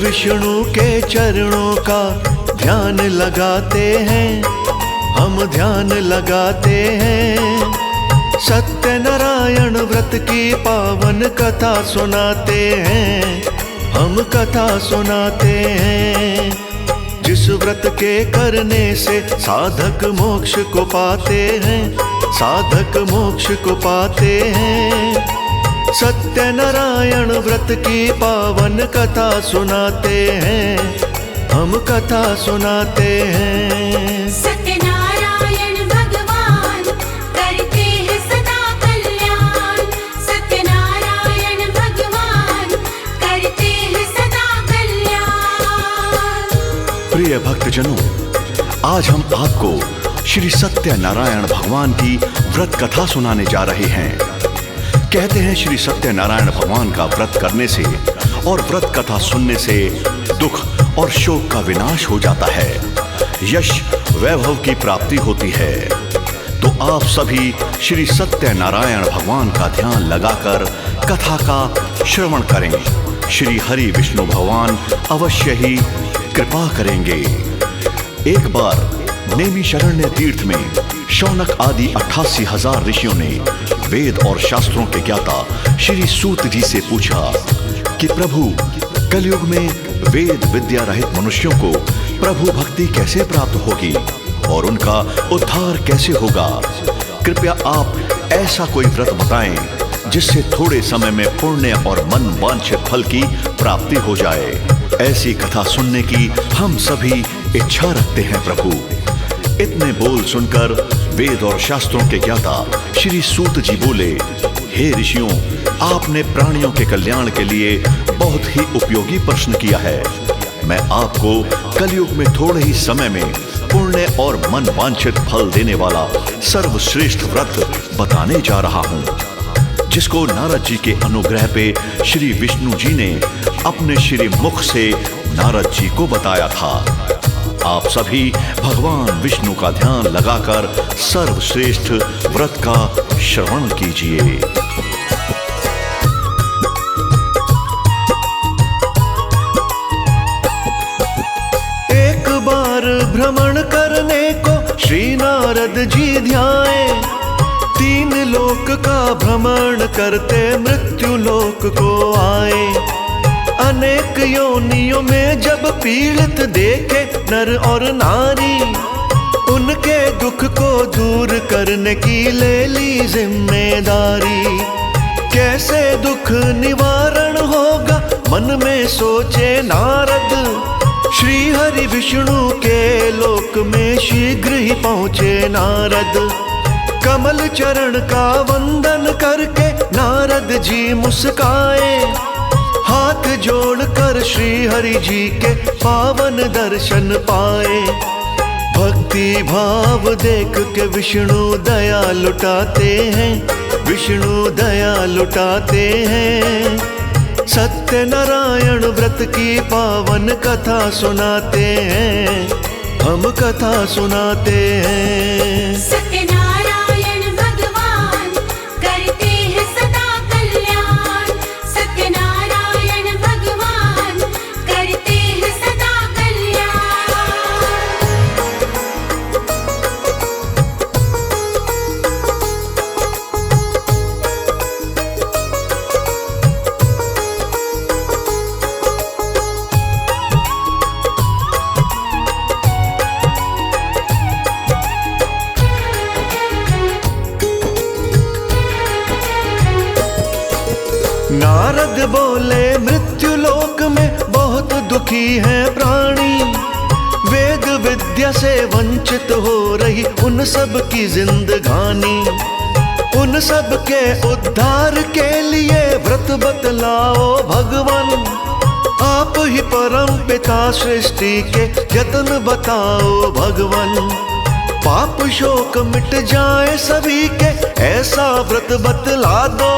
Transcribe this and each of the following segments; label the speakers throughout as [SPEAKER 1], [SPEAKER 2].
[SPEAKER 1] विष्णु के चरणों का ध्यान लगाते हैं, हम ध्यान लगाते हैं। सत्यनारायण व्रत की पावन कथा सुनाते हैं, हम कथा सुनाते हैं। जिस व्रत के करने से साधक मोक्ष को पाते हैं, साधक मोक्ष को पाते हैं। सत्यनारायण व्रत की पावन कथा सुनाते हैं, हम कथा सुनाते हैं।
[SPEAKER 2] सत्यनारायण भगवान करते हैं सदा कल्याण, सत्यनारायण भगवान करते हैं सदा कल्याण।
[SPEAKER 3] प्रिय भक्तजनों, आज हम आपको श्री सत्यनारायण भगवान की व्रत कथा सुनाने जा रहे हैं। कहते हैं श्री सत्यनारायण भगवान का व्रत करने से और व्रत कथा सुनने से दुख और शोक का विनाश हो जाता है, यश वैभव की प्राप्ति होती है। तो आप सभी श्री सत्यनारायण भगवान का ध्यान लगाकर कथा का श्रवण करें। श्री हरि विष्णु भगवान अवश्य ही कृपा करेंगे। एक बार नैमिषारण्य तीर्थ में शौनक आदि 88,000 ऋषियों ने वेद और शास्त्रों के ज्ञाता श्री सूत जी से पूछा कि प्रभु, कलयुग में वेद विद्या रहित मनुष्यों को प्रभु भक्ति कैसे प्राप्त होगी और उनका उद्धार कैसे होगा? कृपया आप ऐसा कोई व्रत बताएं जिससे थोड़े समय में पुण्य और मन वांछित फल की प्राप्ति हो जाए। ऐसी कथा सुनने की हम सभी इच्छा रखते हैं प्रभु। इतने बोल सुनकर वेद और शास्त्रों के ज्ञाता श्री सूत जी बोले, हे ऋषियों, आपने प्राणियों के कल्याण के लिए बहुत ही उपयोगी प्रश्न किया है। मैं आपको कलयुग में थोड़े ही समय में पुण्य और मन वांछित फल देने वाला सर्वश्रेष्ठ व्रत बताने जा रहा हूँ, जिसको नारद जी के अनुग्रह पे श्री विष्णु जी ने अपने श्री मुख से नारद जी को बताया था। आप सभी भगवान विष्णु का ध्यान लगाकर सर्वश्रेष्ठ व्रत का श्रवण कीजिए।
[SPEAKER 1] एक बार भ्रमण करने को श्री नारद जी ध्याए, 3 लोक का भ्रमण करते मृत्यु लोक को आए। अनेक योनियों में जब पीड़ित देखे नर और नारी, उनके दुख को दूर करने की ले ली जिम्मेदारी। कैसे दुख निवारण होगा मन में सोचे नारद, श्री हरि विष्णु के लोक में शीघ्र ही पहुँचे नारद। कमल चरण का वंदन करके नारद जी मुस्काए, हाथ जोड़कर श्री हरि जी के पावन दर्शन पाए। भक्ति भाव देख के विष्णु दया लुटाते हैं, विष्णु दया लुटाते हैं। सत्यनारायण व्रत की पावन कथा सुनाते हैं, हम कथा सुनाते हैं।
[SPEAKER 2] सत्यनारायण भगवान करते हैं सदा कल्याण, सत्यनारायण भगवान करते हैं सदा कल्याण।
[SPEAKER 1] नारद बोले, मृत्यु लोक में बहुत दुखी है प्राणी, वेद विद्या से वंचित हो रही उन सब की जिंदगानी। उन सब के उद्धार के लिए व्रत बतलाओ भगवान, आप ही परम पिता सृष्टि के यत्न बताओ भगवान। पाप शोक मिट जाए सभी के, ऐसा व्रत बतला दो।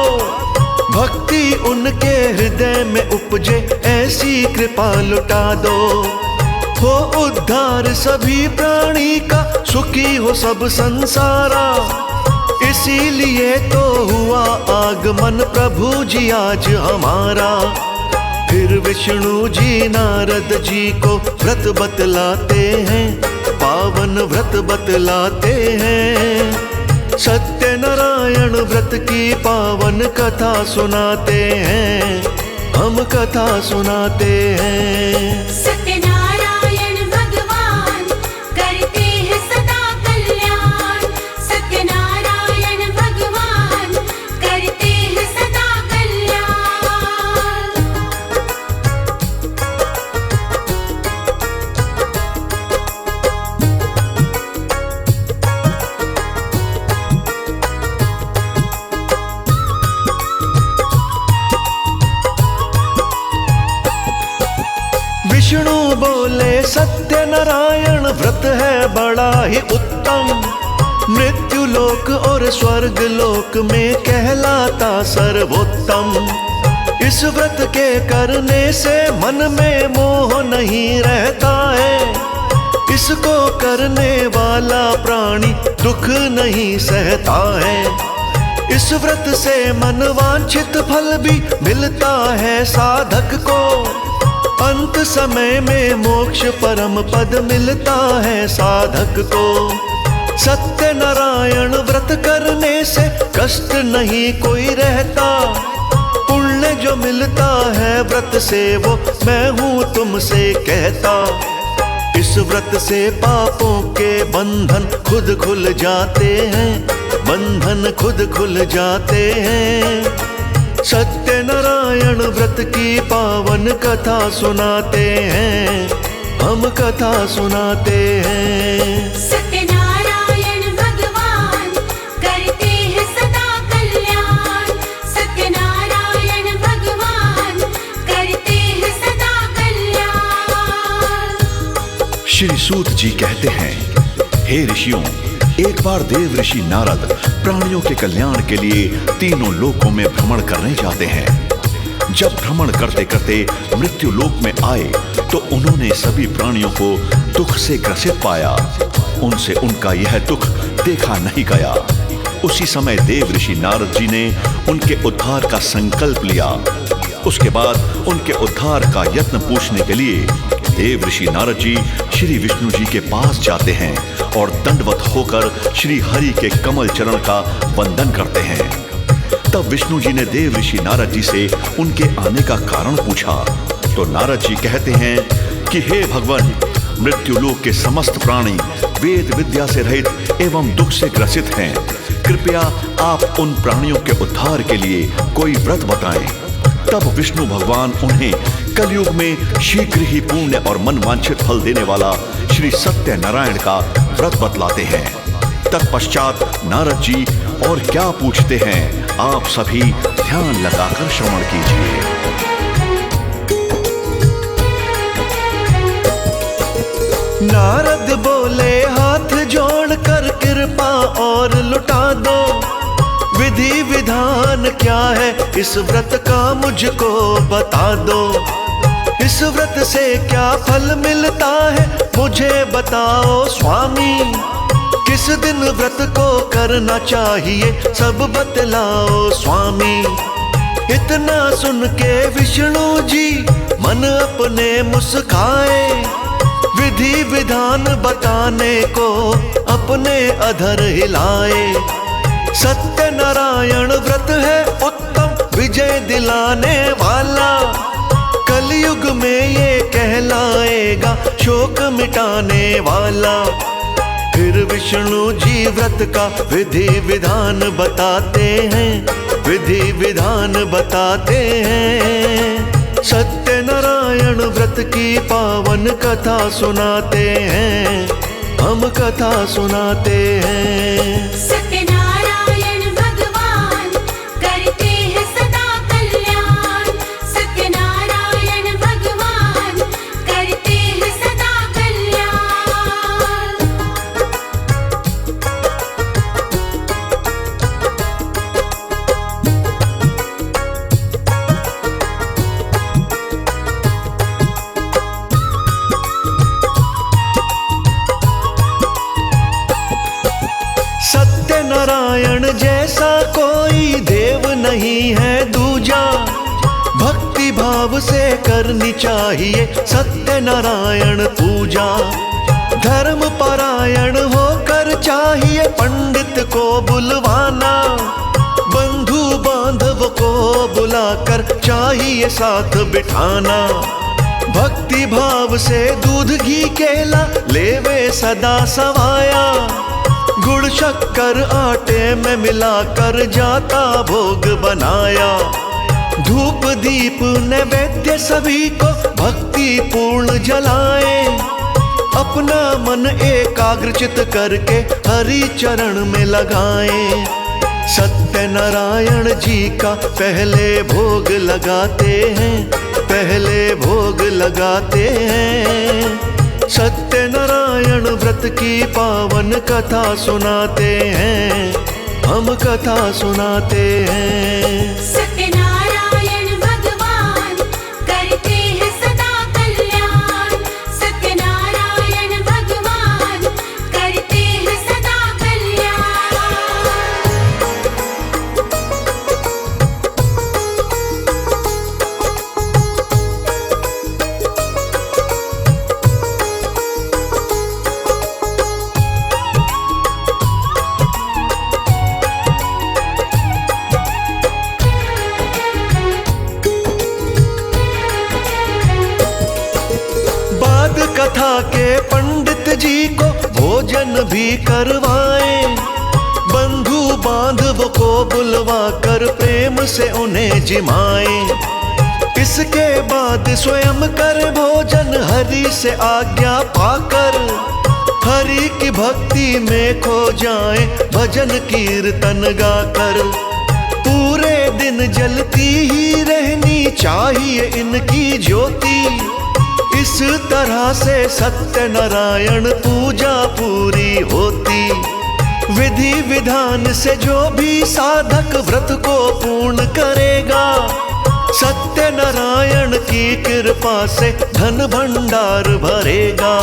[SPEAKER 1] भक्ति उनके हृदय में उपजे, ऐसी कृपा लुटा दो। हो उद्धार सभी प्राणी का, सुखी हो सब संसारा। इसीलिए तो हुआ आगमन प्रभु जी आज हमारा। फिर विष्णु जी नारद जी को व्रत बतलाते हैं, पावन व्रत बतलाते हैं। सत्यनारायण व्रत की पावन कथा सुनाते हैं, हम कथा सुनाते हैं।
[SPEAKER 2] सत्यनारायण भगवान करते हैं सदा कल्याण। सत्यनारायण भगवान करते हैं सदा कल्याण।
[SPEAKER 1] विष्णु बोले सत्यनारायण व्रत है बड़ा ही उत्तम, मृत्यु लोक और स्वर्ग लोक में कहलाता सर्वोत्तम। इस व्रत के करने से मन में मोह नहीं रहता है, इसको करने वाला प्राणी दुख नहीं सहता है। इस व्रत से मन वांछित फल भी मिलता है साधक को, अंत समय में मोक्ष परम पद मिलता है साधक को। सत्यनारायण व्रत करने से कष्ट नहीं कोई रहता, पुण्य जो मिलता है व्रत से वो मैं हूँ तुमसे कहता। इस व्रत से पापों के बंधन खुद खुल जाते हैं, बंधन खुद खुल जाते हैं। सत्यनारायण व्रत की पावन कथा सुनाते हैं, हम कथा सुनाते हैं।
[SPEAKER 2] सत्यनारायण भगवान करते हैं सदा कल्याण। सत्यनारायण भगवान करते हैं सदा कल्याण।
[SPEAKER 3] श्री सूत जी कहते हैं, हे ऋषियों, एक बार देव ऋषि नारद प्राणियों के कल्याण के लिए तीनों लोकों में भ्रमण करने जाते हैं। जब भ्रमण करते करते मृत्यु लोक में आए तो उन्होंने सभी प्राणियों को दुख से ग्रसित पाया, उनसे उनका यह दुख देखा नहीं गया। उसी समय देव ऋषि नारद जी ने उनके उद्धार का संकल्प लिया। उसके बाद उनके उद्धार का यत्न पूछने के लिए देव ऋषि नारद जी श्री विष्णु जी के पास जाते हैं और दंडवत होकर श्री हरि के कमल चरण का वंदन करते हैं। तब विष्णु जी ने देव ऋषि नारद जी से उनके आने का कारण पूछा तो नारद जी कहते हैं कि हे भगवान, मृत्युलोक के समस्त प्राणी वेद विद्या से रहित एवं दुख से ग्रसित हैं। कृपया आप उन प्राणियों के उद्धार के लिए कोई व्रत बताएं। तब विष्णु भगवान उन्हें कलयुग में शीघ्र ही पुण्य और मनवांछित फल देने वाला श्री सत्यनारायण का व्रत बतलाते हैं। तत्पश्चात नारद जी और क्या पूछते हैं, आप सभी ध्यान लगाकर श्रवण कीजिए।
[SPEAKER 1] नारद बोले हाथ जोड़कर कृपा और लुटा दो, विधि विधान क्या है इस व्रत का मुझको बता दो। इस व्रत से क्या फल मिलता है मुझे बताओ स्वामी, किस दिन व्रत को करना चाहिए सब बतलाओ स्वामी। इतना सुन के विष्णु जी मन अपने मुस्काए, विधि विधान बताने को अपने अधर हिलाए। सत्यनारायण व्रत है उत्तम विजय दिलाने वाला, कलयुग में ये कहलाएगा शोक मिटाने वाला। फिर विष्णु जी व्रत का विधि विधान बताते हैं, विधि विधान बताते हैं। सत्यनारायण व्रत की पावन कथा सुनाते हैं, हम कथा सुनाते हैं।
[SPEAKER 2] सत्यनारायण भगवान करते हैं सदा कल्याण। सत्यनारायण भगवान करते हैं सदा कल्याण।
[SPEAKER 1] सत्यनारायण जैसा कोई देव नहीं है दूजा, भक्ति भाव भाव से करनी चाहिए सत्यनारायण पूजा। धर्म परायण होकर चाहिए पंडित को बुलवाना। बंधु बांधव को बुलाकर चाहिए साथ बिठाना। भक्ति भाव से दूध घी केला लेवे सदा सवाया। गुड़ शक्कर आटे में मिलाकर जाता भोग बनाया। धूप दीप नैवेद्य सभी को भक्ति पूर्ण जलाए। अपना मन एकाग्रचित करके हरि चरण में लगाए। सत्यनारायण जी का पहले भोग लगाते हैं, पहले भोग लगाते हैं। सत्यनारायण व्रत की पावन कथा सुनाते हैं, हम कथा सुनाते हैं।
[SPEAKER 2] सत्यनारायण भगवान करते हैं सदा कल्याण। सत्यनारायण भगवान करते हैं सदा कल्याण।
[SPEAKER 1] बाद कथा के पंडित जी को भोजन भी करवाएं। बंधु बांधव को बुलवा कर प्रेम से उन्हें जिमाएं। इसके बाद स्वयं कर भोजन हरि से आज्ञा पाकर। हरि की भक्ति में खो जाएं भजन कीर्तन गाकर। पूरे दिन जलती ही रहनी चाहिए इनकी ज्योति। इस तरह से सत्यनारायण पूजा पूरी होती। विधि विधान से जो भी साधक व्रत को पूर्ण करेगा, सत्यनारायण की कृपा से धन भंडार भरेगा।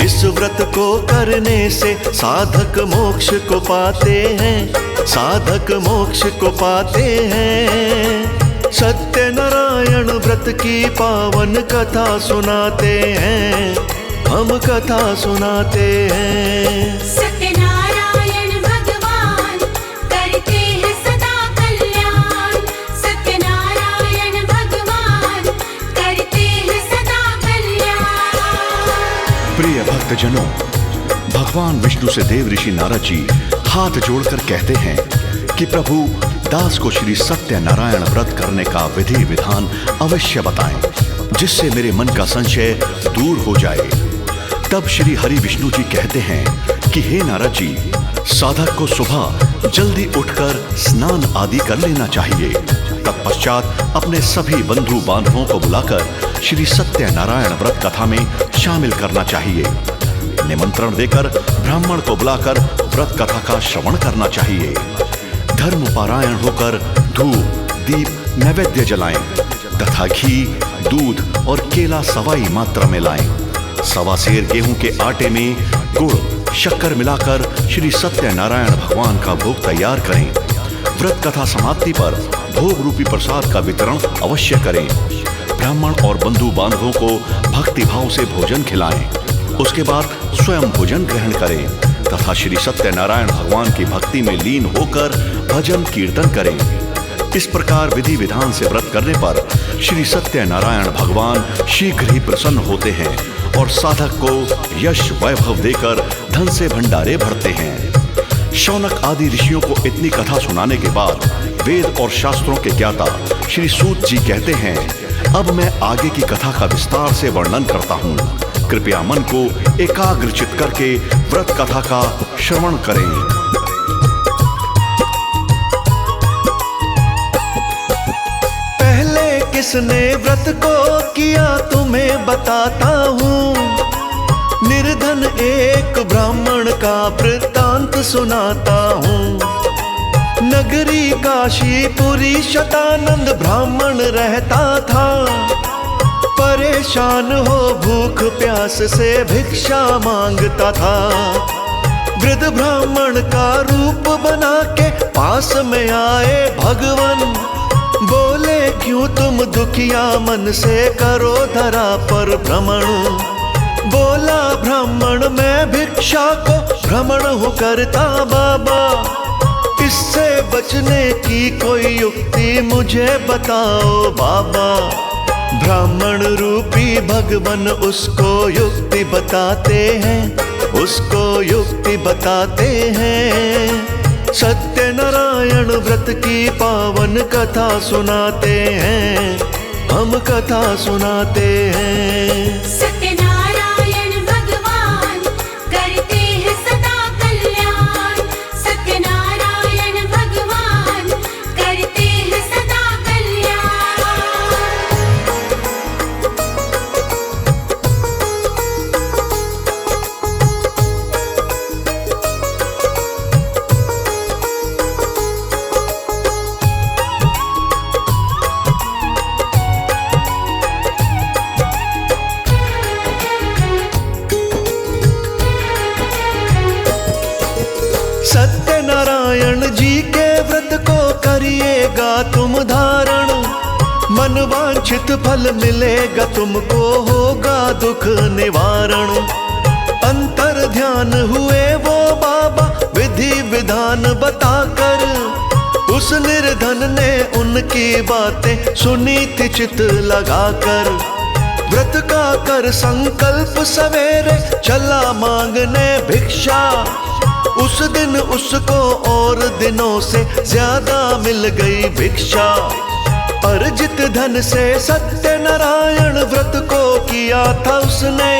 [SPEAKER 1] इस व्रत को करने से साधक मोक्ष को पाते हैं, साधक मोक्ष को पाते हैं। सत्यनारायण व्रत की पावन कथा सुनाते हैं, हम कथा सुनाते हैं।
[SPEAKER 2] सत्यनारायण भगवान करते हैं सदा कल्याण। सत्यनारायण भगवान करते हैं सदा कल्याण।
[SPEAKER 3] प्रिय भक्तजनों, भगवान विष्णु से देव ऋषि नारद जी हाथ जोड़कर कहते हैं कि प्रभु दास को श्री सत्यनारायण व्रत करने का विधि विधान अवश्य बताएं, जिससे मेरे मन का संशय दूर हो जाए। तब श्री हरि विष्णु जी कहते हैं कि हे नारद जी, साधक को सुबह जल्दी उठकर स्नान आदि कर लेना चाहिए। तत्पश्चात अपने सभी बंधु बांधवों को बुलाकर श्री सत्यनारायण व्रत कथा में शामिल करना चाहिए। निमंत्रण देकर ब्राह्मण को बुलाकर व्रत कथा का श्रवण करना चाहिए। धर्म पारायण होकर धूप दीप नैवेद्य जलाएं तथा घी दूध और केला सवाई मात्रा में लाएं। सवा सेर गेहूं के आटे में गुड़ शक्कर मिलाकर श्री सत्यनारायण भगवान का भोग तैयार करें। व्रत कथा समाप्ति पर भोग रूपी प्रसाद का वितरण अवश्य करें। ब्राह्मण और बंधु बांधवों को भक्ति भाव से भोजन खिलाएं। उसके बाद स्वयं भोजन ग्रहण करें तथा श्री सत्यनारायण भगवान की भक्ति में लीन होकर भजन कीर्तन करें। इस प्रकार विधि विधान से व्रत करने पर श्री सत्यनारायण भगवान शीघ्र ही प्रसन्न होते हैं और साधक को यश वैभव देकर धन से भंडारे भरते हैं। शौनक आदि ऋषियों को इतनी कथा सुनाने के बाद वेद और शास्त्रों के ज्ञाता श्री सूत जी कहते हैं, अब मैं आगे की कथा का विस्तार से वर्णन करता हूँ। कृपया मन को एकाग्रचित करके व्रत कथा का श्रवण करें।
[SPEAKER 1] पहले किसने व्रत को किया तुम्हें बताता हूँ। निर्धन एक ब्राह्मण का वृत्तांत सुनाता हूँ। नगरी काशीपुरी शतानंद ब्राह्मण रहता था। परेशान हो भूख प्यास से भिक्षा मांगता था। वृद्ध ब्राह्मण का रूप बना के पास में आए भगवान। बोले क्यों तुम दुखिया मन से करो धरा पर भ्रमण। बोला ब्राह्मण मैं भिक्षा को भ्रमण हूँ करता बाबा, इससे बचने की कोई युक्ति मुझे बताओ बाबा। ब्राह्मण रूपी भगवान उसको युक्ति बताते हैं, उसको युक्ति बताते हैं। सत्यनारायण व्रत की पावन कथा सुनाते हैं, हम कथा सुनाते हैं।
[SPEAKER 2] सत्यनारायण भगवान करते हैं सदा कल्याण। सत्यनारायण भगवान करते हैं सदा कल्याण।
[SPEAKER 1] सत्यनारायण जी के व्रत को करिएगा तुम धारण, मन वांछित फल मिलेगा तुमको, होगा दुख निवारण। अंतर ध्यान हुए वो बाबा विधि विधान बताकर, उस निर्धन ने उनकी बातें सुनी थी चित लगाकर। व्रत का कर संकल्प सवेरे चला मांगने भिक्षा, उस दिन उसको और दिनों से ज्यादा मिल गई भिक्षा। अर्जित धन से सत्यनारायण व्रत को किया था उसने,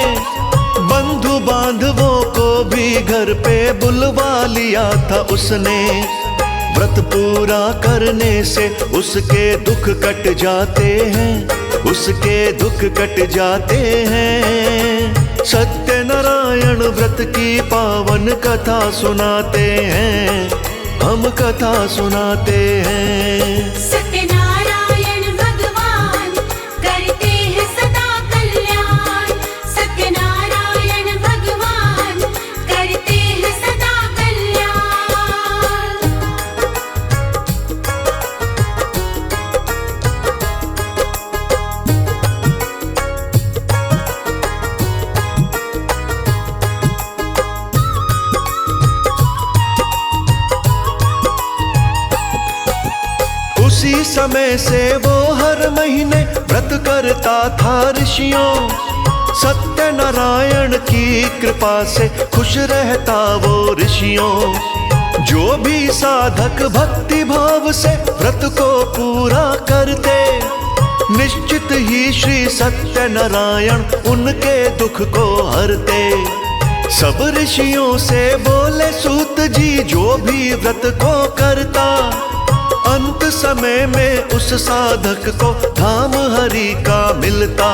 [SPEAKER 1] बंधु बांधवों को भी घर पे बुलवा लिया था उसने। व्रत पूरा करने से उसके दुख कट जाते हैं, उसके दुख कट जाते हैं। सत्यनारायण व्रत की पावन कथा सुनाते हैं, हम कथा सुनाते हैं।
[SPEAKER 2] सत्यनारायण भगवान करते हैं सदा कल्याण। सत्यनारायण भगवान करते हैं सदा कल्याण।
[SPEAKER 1] उसी समय से वो हर महीने व्रत करता था ऋषियों। सत्यनारायण की कृपा से खुश रहता वो ऋषियों। जो भी साधक भक्ति भाव से व्रत को पूरा करते, निश्चित ही श्री सत्यनारायण उनके दुख को हरते। सब ऋषियों से बोले सूत जी जो भी व्रत को करता, अंत समय में उस साधक को धाम हरि का मिलता।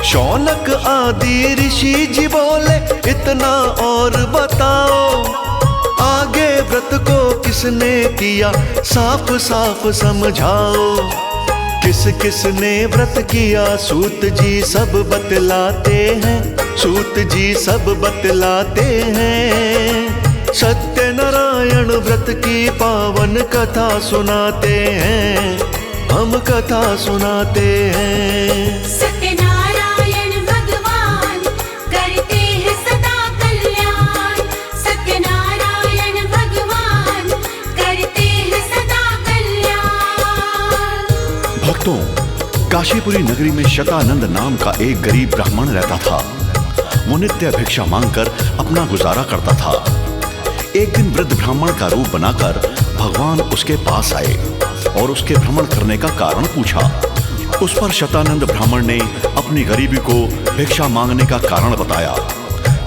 [SPEAKER 1] शौनक आदि ऋषि जी बोले इतना और बताओ, आगे व्रत को किसने किया साफ साफ समझाओ। किस किसने व्रत किया सूत जी सब बतलाते हैं, सूत जी सब बतलाते हैं। सत्यनारायण व्रत की पावन कथा सुनाते हैं, हम कथा सुनाते हैं।
[SPEAKER 2] सत्यनारायण भगवान करते हैं सदा कल्याण। सत्यनारायण भगवान करते हैं सदा कल्याण।
[SPEAKER 3] भक्तों, काशीपुरी नगरी में शतानंद नाम का एक गरीब ब्राह्मण रहता था। वो नित्य भिक्षा मांगकर अपना गुजारा करता था। एक दिन वृद्ध ब्राह्मण का रूप बनाकर भगवान उसके पास आए और उसके भ्रमण करने का कारण पूछा। उस पर शतानंद ब्राह्मण ने अपनी गरीबी को भिक्षा मांगने का कारण बताया।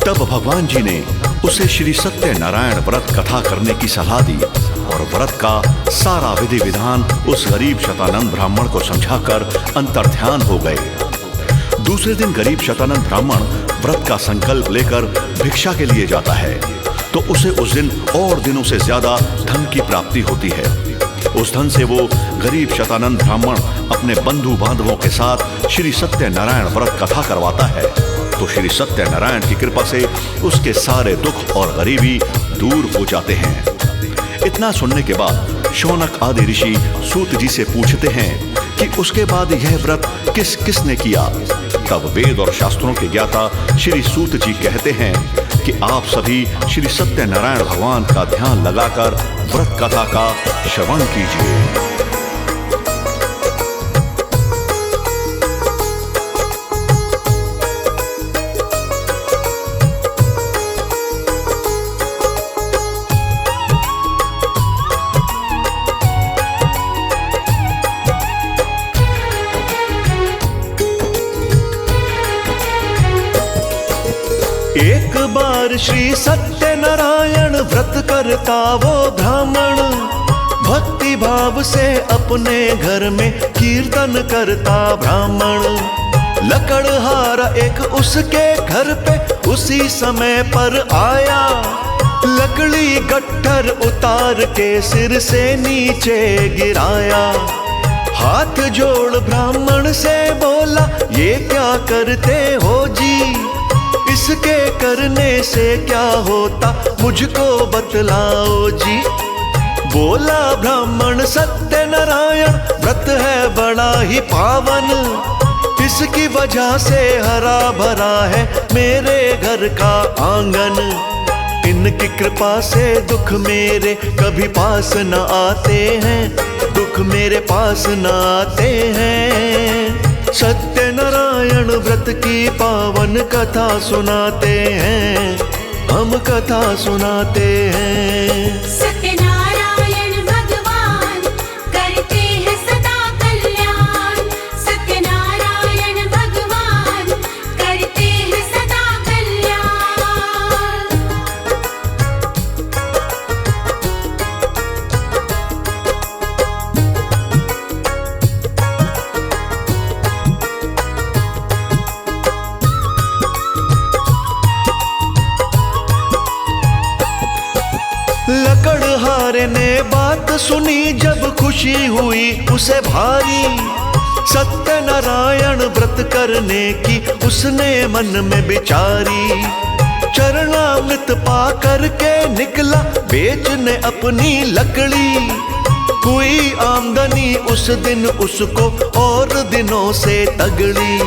[SPEAKER 3] तब भगवान जी ने उसे श्री सत्यनारायण व्रत कथा करने की सलाह दी और व्रत का सारा विधि विधान उस गरीब शतानंद ब्राह्मण को समझाकर अंतर्ध्यान हो गए। दूसरे दिन गरीब शतानंद ब्राह्मण व्रत का संकल्प लेकर भिक्षा के लिए जाता है, तो उसे उस दिन और दिनों से ज्यादा धन की प्राप्ति होती है। उस धन से वो गरीब शतानंद ब्राह्मण अपने बंधु बांधवों के साथ श्री सत्यनारायण व्रत कथा करवाता है, तो श्री सत्यनारायण की कृपा से उसके सारे दुख और गरीबी दूर हो जाते हैं। इतना सुनने के बाद शौनक आदि ऋषि सूत जी से पूछते हैं कि उसके बाद यह व्रत किस किसने किया। तब वेद और शास्त्रों के ज्ञाता श्री सूत जी कहते हैं कि आप सभी श्री सत्यनारायण भगवान का ध्यान लगाकर व्रत कथा का श्रवण कीजिए।
[SPEAKER 1] एक बार श्री सत्यनारायण व्रत करता वो ब्राह्मण, भक्ति भाव से अपने घर में कीर्तन करता ब्राह्मण। लकड़हारा एक उसके घर पे उसी समय पर आया, लकड़ी गट्ठर उतार के सिर से नीचे गिराया। हाथ जोड़ ब्राह्मण से बोला, ये क्या करते हो जी, इसके करने से क्या होता मुझको बतलाओ जी। बोला ब्राह्मण सत्यनारायण व्रत है बड़ा ही पावन, इसकी वजह से हरा भरा है मेरे घर का आंगन। इनकी कृपा से दुख मेरे कभी पास न आते हैं, दुख मेरे पास न आते हैं। सत्यनारायण व्रत की पावन कथा सुनाते हैं, हम कथा सुनाते हैं।
[SPEAKER 2] सत्यनारायण भगवान करते हैं सदा कल्याण, सत्यनारायण भगवान करते हैं सदा कल्याण।
[SPEAKER 1] लकड़हारे ने बात सुनी जब खुशी हुई उसे भारी, सत्यनारायण व्रत करने की उसने मन में विचारी। चरणामृत पा करके निकला बेचने अपनी लकड़ी, हुई आमदनी उस दिन उसको और दिनों से तगड़ी।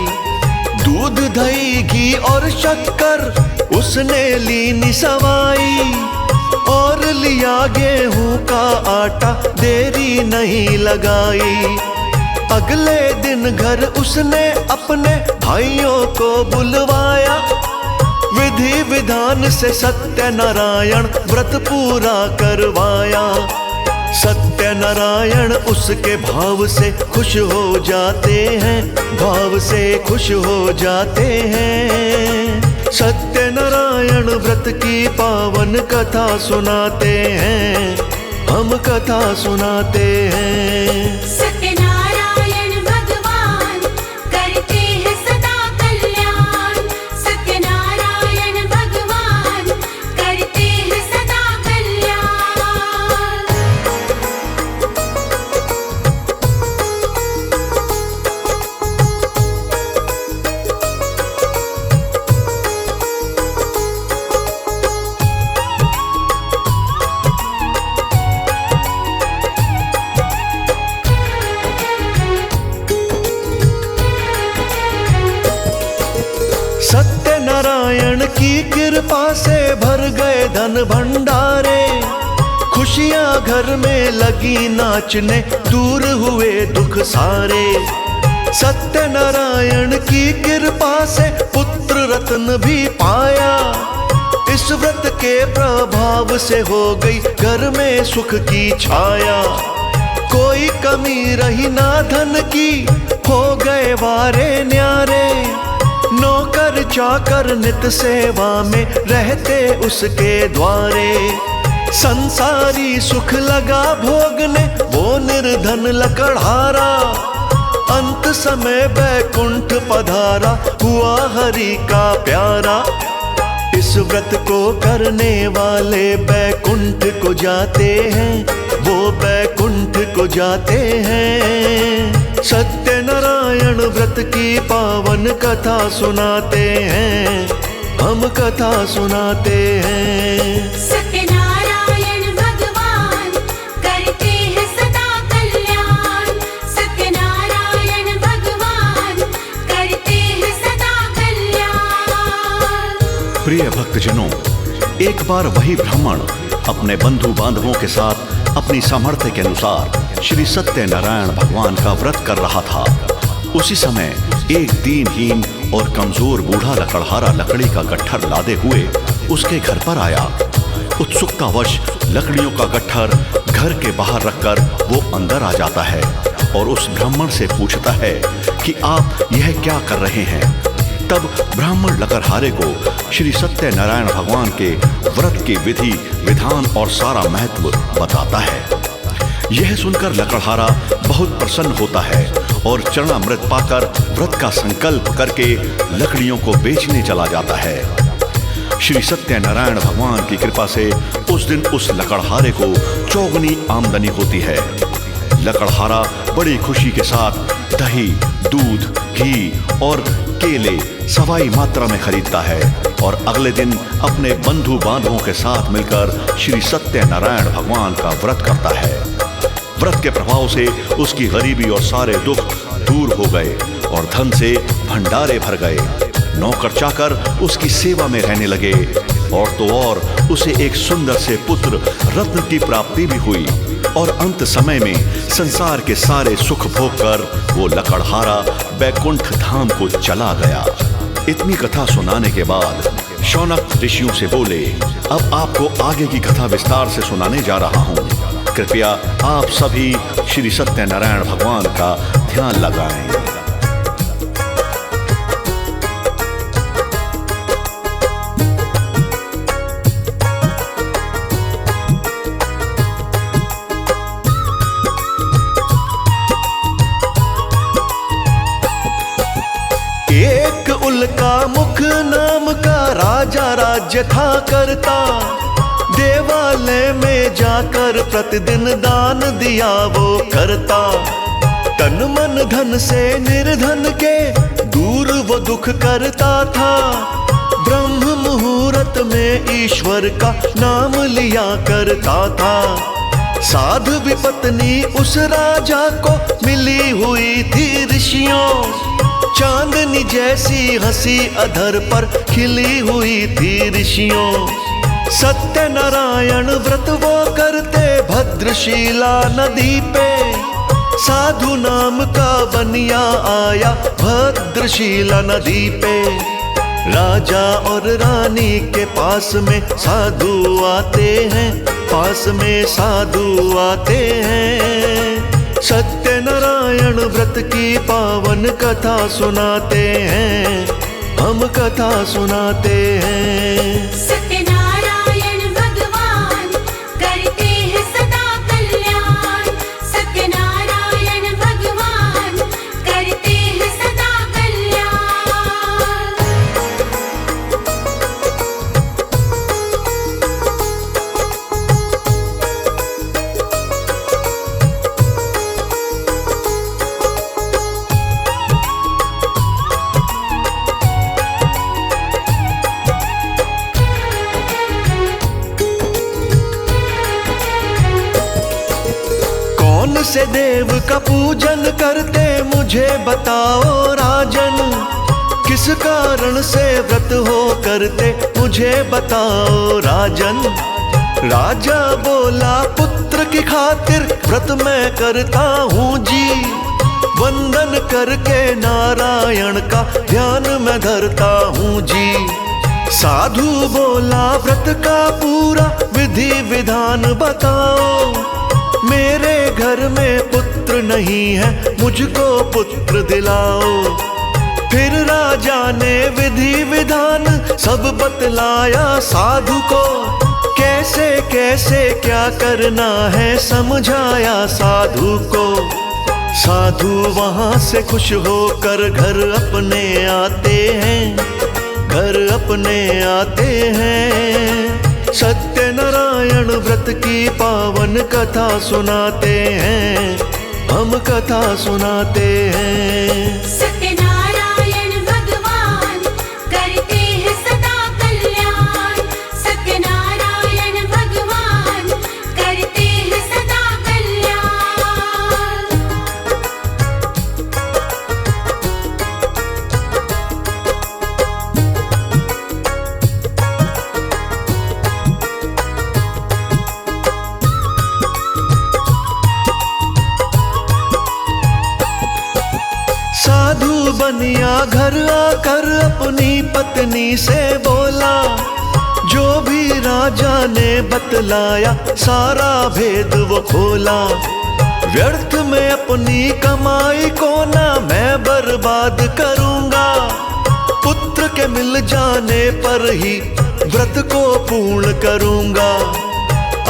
[SPEAKER 1] दूध दही घी और शक्कर उसने ली निसवाई, और लिया गेहूं का आटा देरी नहीं लगाई। अगले दिन घर उसने अपने भाइयों को बुलवाया, विधि विधान से सत्यनारायण व्रत पूरा करवाया। सत्यनारायण उसके भाव से खुश हो जाते हैं, भाव से खुश हो जाते हैं। सत्यनारायण व्रत की पावन कथा सुनाते हैं, हम कथा सुनाते हैं।
[SPEAKER 2] सत्यनारायण भगवान करते हैं सदा कल्याण, सत्यनारायण भगवान करते हैं सदा कल्याण।
[SPEAKER 1] सत्यनारायण की कृपा से भर गए धन भंडारे, खुशियां घर में लगी नाचने, दूर हुए दुख सारे। सत्यनारायण की कृपा से पुत्र रत्न भी पाया, इस व्रत के प्रभाव से हो गई घर में सुख की छाया। कोई कमी रही ना धन की, हो गए वारे न्यारे, नौकर चाकर नित सेवा में रहते उसके द्वारे। संसारी सुख लगा भोगने वो निर्धन लकड़हारा, अंत समय बैकुंठ पधारा, हुआ हरि का प्यारा। इस व्रत को करने वाले बैकुंठ को जाते हैं, वो बैकुंठ को जाते हैं। सत्यनारायण व्रत की पावन कथा सुनाते हैं, हम कथा सुनाते हैं।
[SPEAKER 2] सत्यनारायण भगवान
[SPEAKER 3] प्रिय भक्तजनों, एक बार वही ब्राह्मण अपने बंधु बांधवों के साथ अपनी सामर्थ्य के अनुसार श्री सत्यनारायण भगवान का व्रत कर रहा था। उसी समय एक दीनहीन और कमजोर बूढ़ा लकड़हारा लकड़ी का गट्ठर लादे हुए उसके घर पर आया। उत्सुकतावश लकड़ियों का गट्ठर घर के बाहर रखकर वो अंदर आ जाता है और उस ब्राह्मण से पूछता है कि आप यह क्या कर रहे हैं। तब ब्राह्मण लकड़हारे को श्री सत्यनारायण भगवान के व्रत की विधि विधान और सारा महत्व बताता है। यह सुनकर लकड़हारा बहुत प्रसन्न होता है और चरणामृत पाकर व्रत का संकल्प करके लकड़ियों को बेचने चला जाता है। श्री सत्यनारायण भगवान की कृपा से उस दिन उस लकड़हारे को चौगुनी आमदनी होती है। लकड़हारा बड़ी खुशी के साथ दही, दूध, घी और केले सवाई मात्रा में खरीदता है और अगले दिन अपने बंधु बांधवों के साथ मिलकर श्री सत्यनारायण भगवान का व्रत करता है। व्रत के प्रभाव से उसकी गरीबी और सारे दुख दूर हो गए और धन से भंडारे भर गए। नौकर चाकर उसकी सेवा में रहने लगे और तो और उसे एक सुंदर से पुत्र रत्न की प्राप्ति भी हुई और अंत समय में संसार के सारे सुख भोग कर वो लकड़हारा बैकुंठ धाम को चला गया। इतनी कथा सुनाने के बाद शौनक ऋषियों से बोले, अब आपको आगे की कथा विस्तार से सुनाने जा रहा हूँ। कृपया आप सभी श्री सत्यनारायण भगवान का ध्यान लगाएं।
[SPEAKER 1] एक उल्का मुख नाम का राजा राज्य था करता। देवालय में जाकर प्रतिदिन दान दिया वो करता। तन मन धन से निर्धन के दूर वो दुख करता था। ब्रह्म मुहूर्त में ईश्वर का नाम लिया करता था। साधु विपत्नी उस राजा को मिली हुई थी ऋषियों। चांदनी जैसी हंसी अधर पर खिली हुई थी ऋषियों। सत्यनारायण व्रत वो करते भद्रशिला नदी पे। साधु नाम का बनिया आया भद्रशिला नदी पे। राजा और रानी के पास में साधु आते हैं, पास में साधु आते हैं। सत्यनारायण व्रत की पावन कथा सुनाते हैं, हम कथा सुनाते हैं।
[SPEAKER 2] सत्यनारायण भगवान करते हैं सदा कल्याण। सत्यनारायण भगवान करते हैं सदा कल्याण।
[SPEAKER 1] कौन से देव का पूजन करते मुझे बताओ राजन। किस कारण से व्रत हो करते मुझे बताओ राजन। राजा बोला पुत्र की खातिर व्रत मैं करता हूँ जी। वंदन करके नारायण का ध्यान मैं धरता हूँ जी। साधु बोला व्रत का पूरा विधि विधान बताओ। मेरे घर में पुत्र नहीं है, मुझको पुत्र दिलाओ। फिर राजा ने विधि विधान सब बतलाया साधु को। कैसे कैसे क्या करना है समझाया साधु को। साधु वहां से खुश होकर घर अपने आते हैं, घर अपने आते हैं। सत्यनारायण व्रत की पावन कथा सुनाते हैं, हम कथा सुनाते हैं।
[SPEAKER 2] सत्यनारायण भगवान करते हैं सदा कल्याण। सत्यनारायण भगवान करते हैं सदा कल्याण।
[SPEAKER 1] बनिया घर आकर अपनी पत्नी से बोला, जो भी राजा ने बतलाया सारा भेद वो खोला। व्यर्थ में अपनी कमाई को ना मैं बर्बाद करूंगा, पुत्र के मिल जाने पर ही व्रत को पूर्ण करूंगा।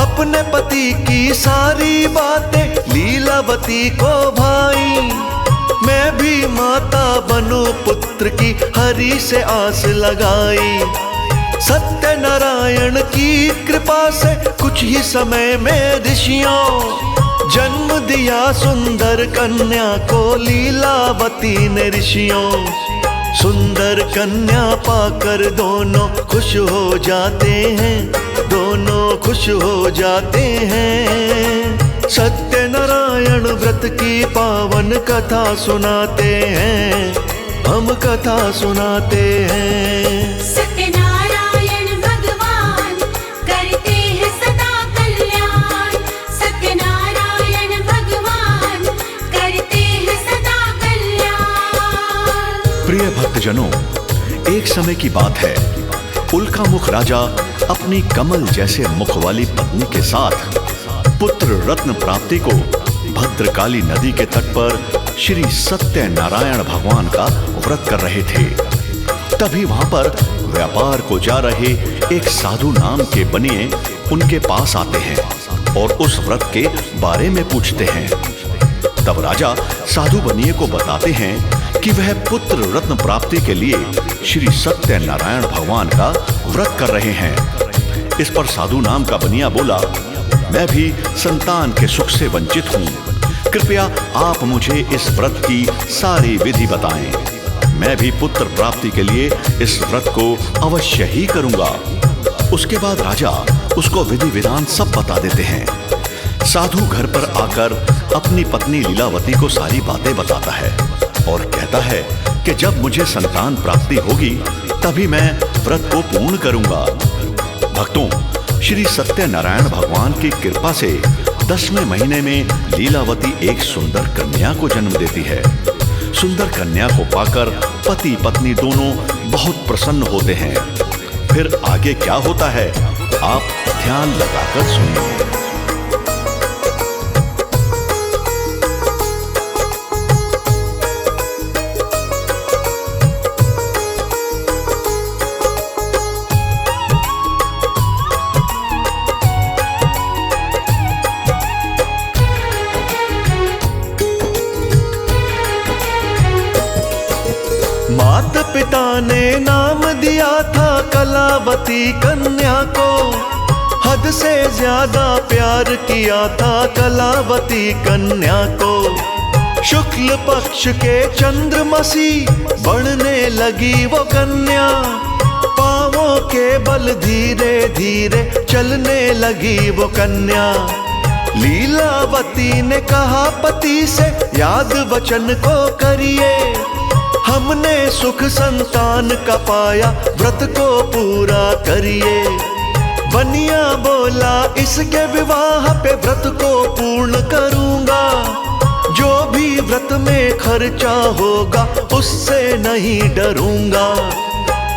[SPEAKER 1] अपने पति की सारी बातें लीलावती को भाई, मैं भी माता बनूं पुत्र की हरि से आस लगाई। सत्य नारायण की कृपा से कुछ ही समय में ऋषियों जन्म दिया सुंदर कन्या को लीलावती ने ऋषियों। सुंदर कन्या पाकर दोनों खुश हो जाते हैं, दोनों खुश हो जाते हैं। सत्य नारायण व्रत की पावन कथा सुनाते हैं, हम कथा सुनाते हैं।
[SPEAKER 2] सत्यनारायण भगवान करते हैं सदा कल्याण। सत्यनारायण भगवान करते हैं सदा कल्याण।
[SPEAKER 3] प्रिय भक्तजनों, एक समय की बात है, उल्का मुख राजा अपनी कमल जैसे मुख वाली पत्नी के साथ पुत्र रत्न प्राप्ति को भद्रकाली नदी के तट पर श्री सत्य नारायण भगवान का व्रत कर रहे थे। तभी वहां पर व्यापार को जा रहे एक साधु नाम के बनिए उनके पास आते हैं और उस व्रत के बारे में पूछते हैं। तब राजा साधु बनिए को बताते हैं कि वह पुत्र रत्न प्राप्ति के लिए श्री सत्य नारायण भगवान का व्रत कर रहे हैं। इस पर साधु नाम का बनिया बोला, मैं भी संतान के सुख से वंचित हूँ, कृपया आप मुझे इस व्रत की सारी विधि बताएं। मैं भी पुत्र प्राप्ति के लिए इस व्रत को अवश्य ही करूंगा। उसके बाद राजा उसको विधि विधान सब बता देते हैं। साधु घर पर आकर अपनी पत्नी लीलावती को सारी बातें बताता है और कहता है कि जब मुझे संतान प्राप्ति होगी तभी मैं व्रत को पूर्ण करूंगा। भक्तों, श्री सत्य नारायण भगवान की कृपा से 10वें महीने में लीलावती एक सुंदर कन्या को जन्म देती है। सुंदर कन्या को पाकर पति पत्नी दोनों बहुत प्रसन्न होते हैं। फिर आगे क्या होता है आप ध्यान लगाकर सुनिए।
[SPEAKER 1] माता पिता ने नाम दिया था कलावती कन्या को, हद से ज्यादा प्यार किया था कलावती कन्या को। शुक्ल पक्ष के चंद्रमसी बढ़ने लगी वो कन्या, पांवों के बल धीरे धीरे चलने लगी वो कन्या। लीलावती ने कहा पति से याद वचन को करिए, हमने सुख संतान का पाया व्रत को पूरा करिए। बनिया बोला इसके विवाह पे व्रत को पूर्ण करूंगा, जो भी व्रत में खर्चा होगा उससे नहीं डरूंगा।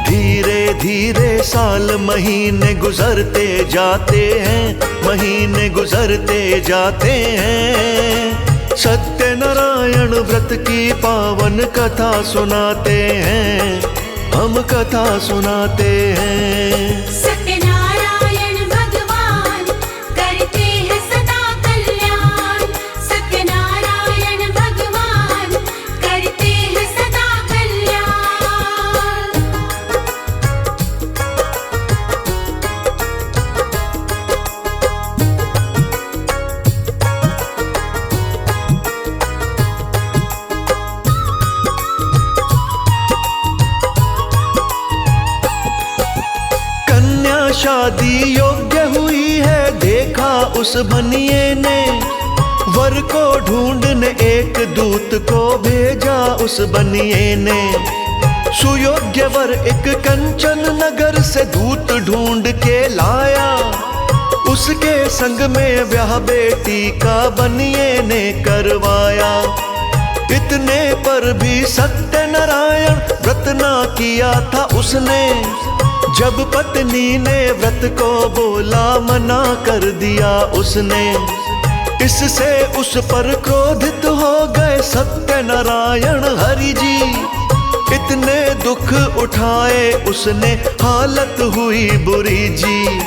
[SPEAKER 1] धीरे धीरे साल महीने गुजरते जाते हैं, महीने गुजरते जाते हैं। सत्य नारायण व्रत की पावन कथा सुनाते हैं, हम कथा सुनाते हैं।
[SPEAKER 2] सत्यनारायण भगवान करते हैं सदा कल्याण। सत्यनारायण भगवान करते हैं सदा कल्याण।
[SPEAKER 1] शादी योग्य हुई है देखा उस बनिए ने, वर को ढूंढने एक दूत को भेजा उस बनिए ने। सुयोग्य वर एक कंचन नगर से दूत ढूंढ के लाया, उसके संग में ब्याह बेटी का बनिए ने करवाया। इतने पर भी सत्यनारायण व्रत ना किया था उसने। जब पत्नी ने व्रत को बोला मना कर दिया उसने। इससे उस पर क्रोधित हो गए सत्यनारायण हरि जी। इतने दुख उठाए उसने, हालत हुई बुरी जी।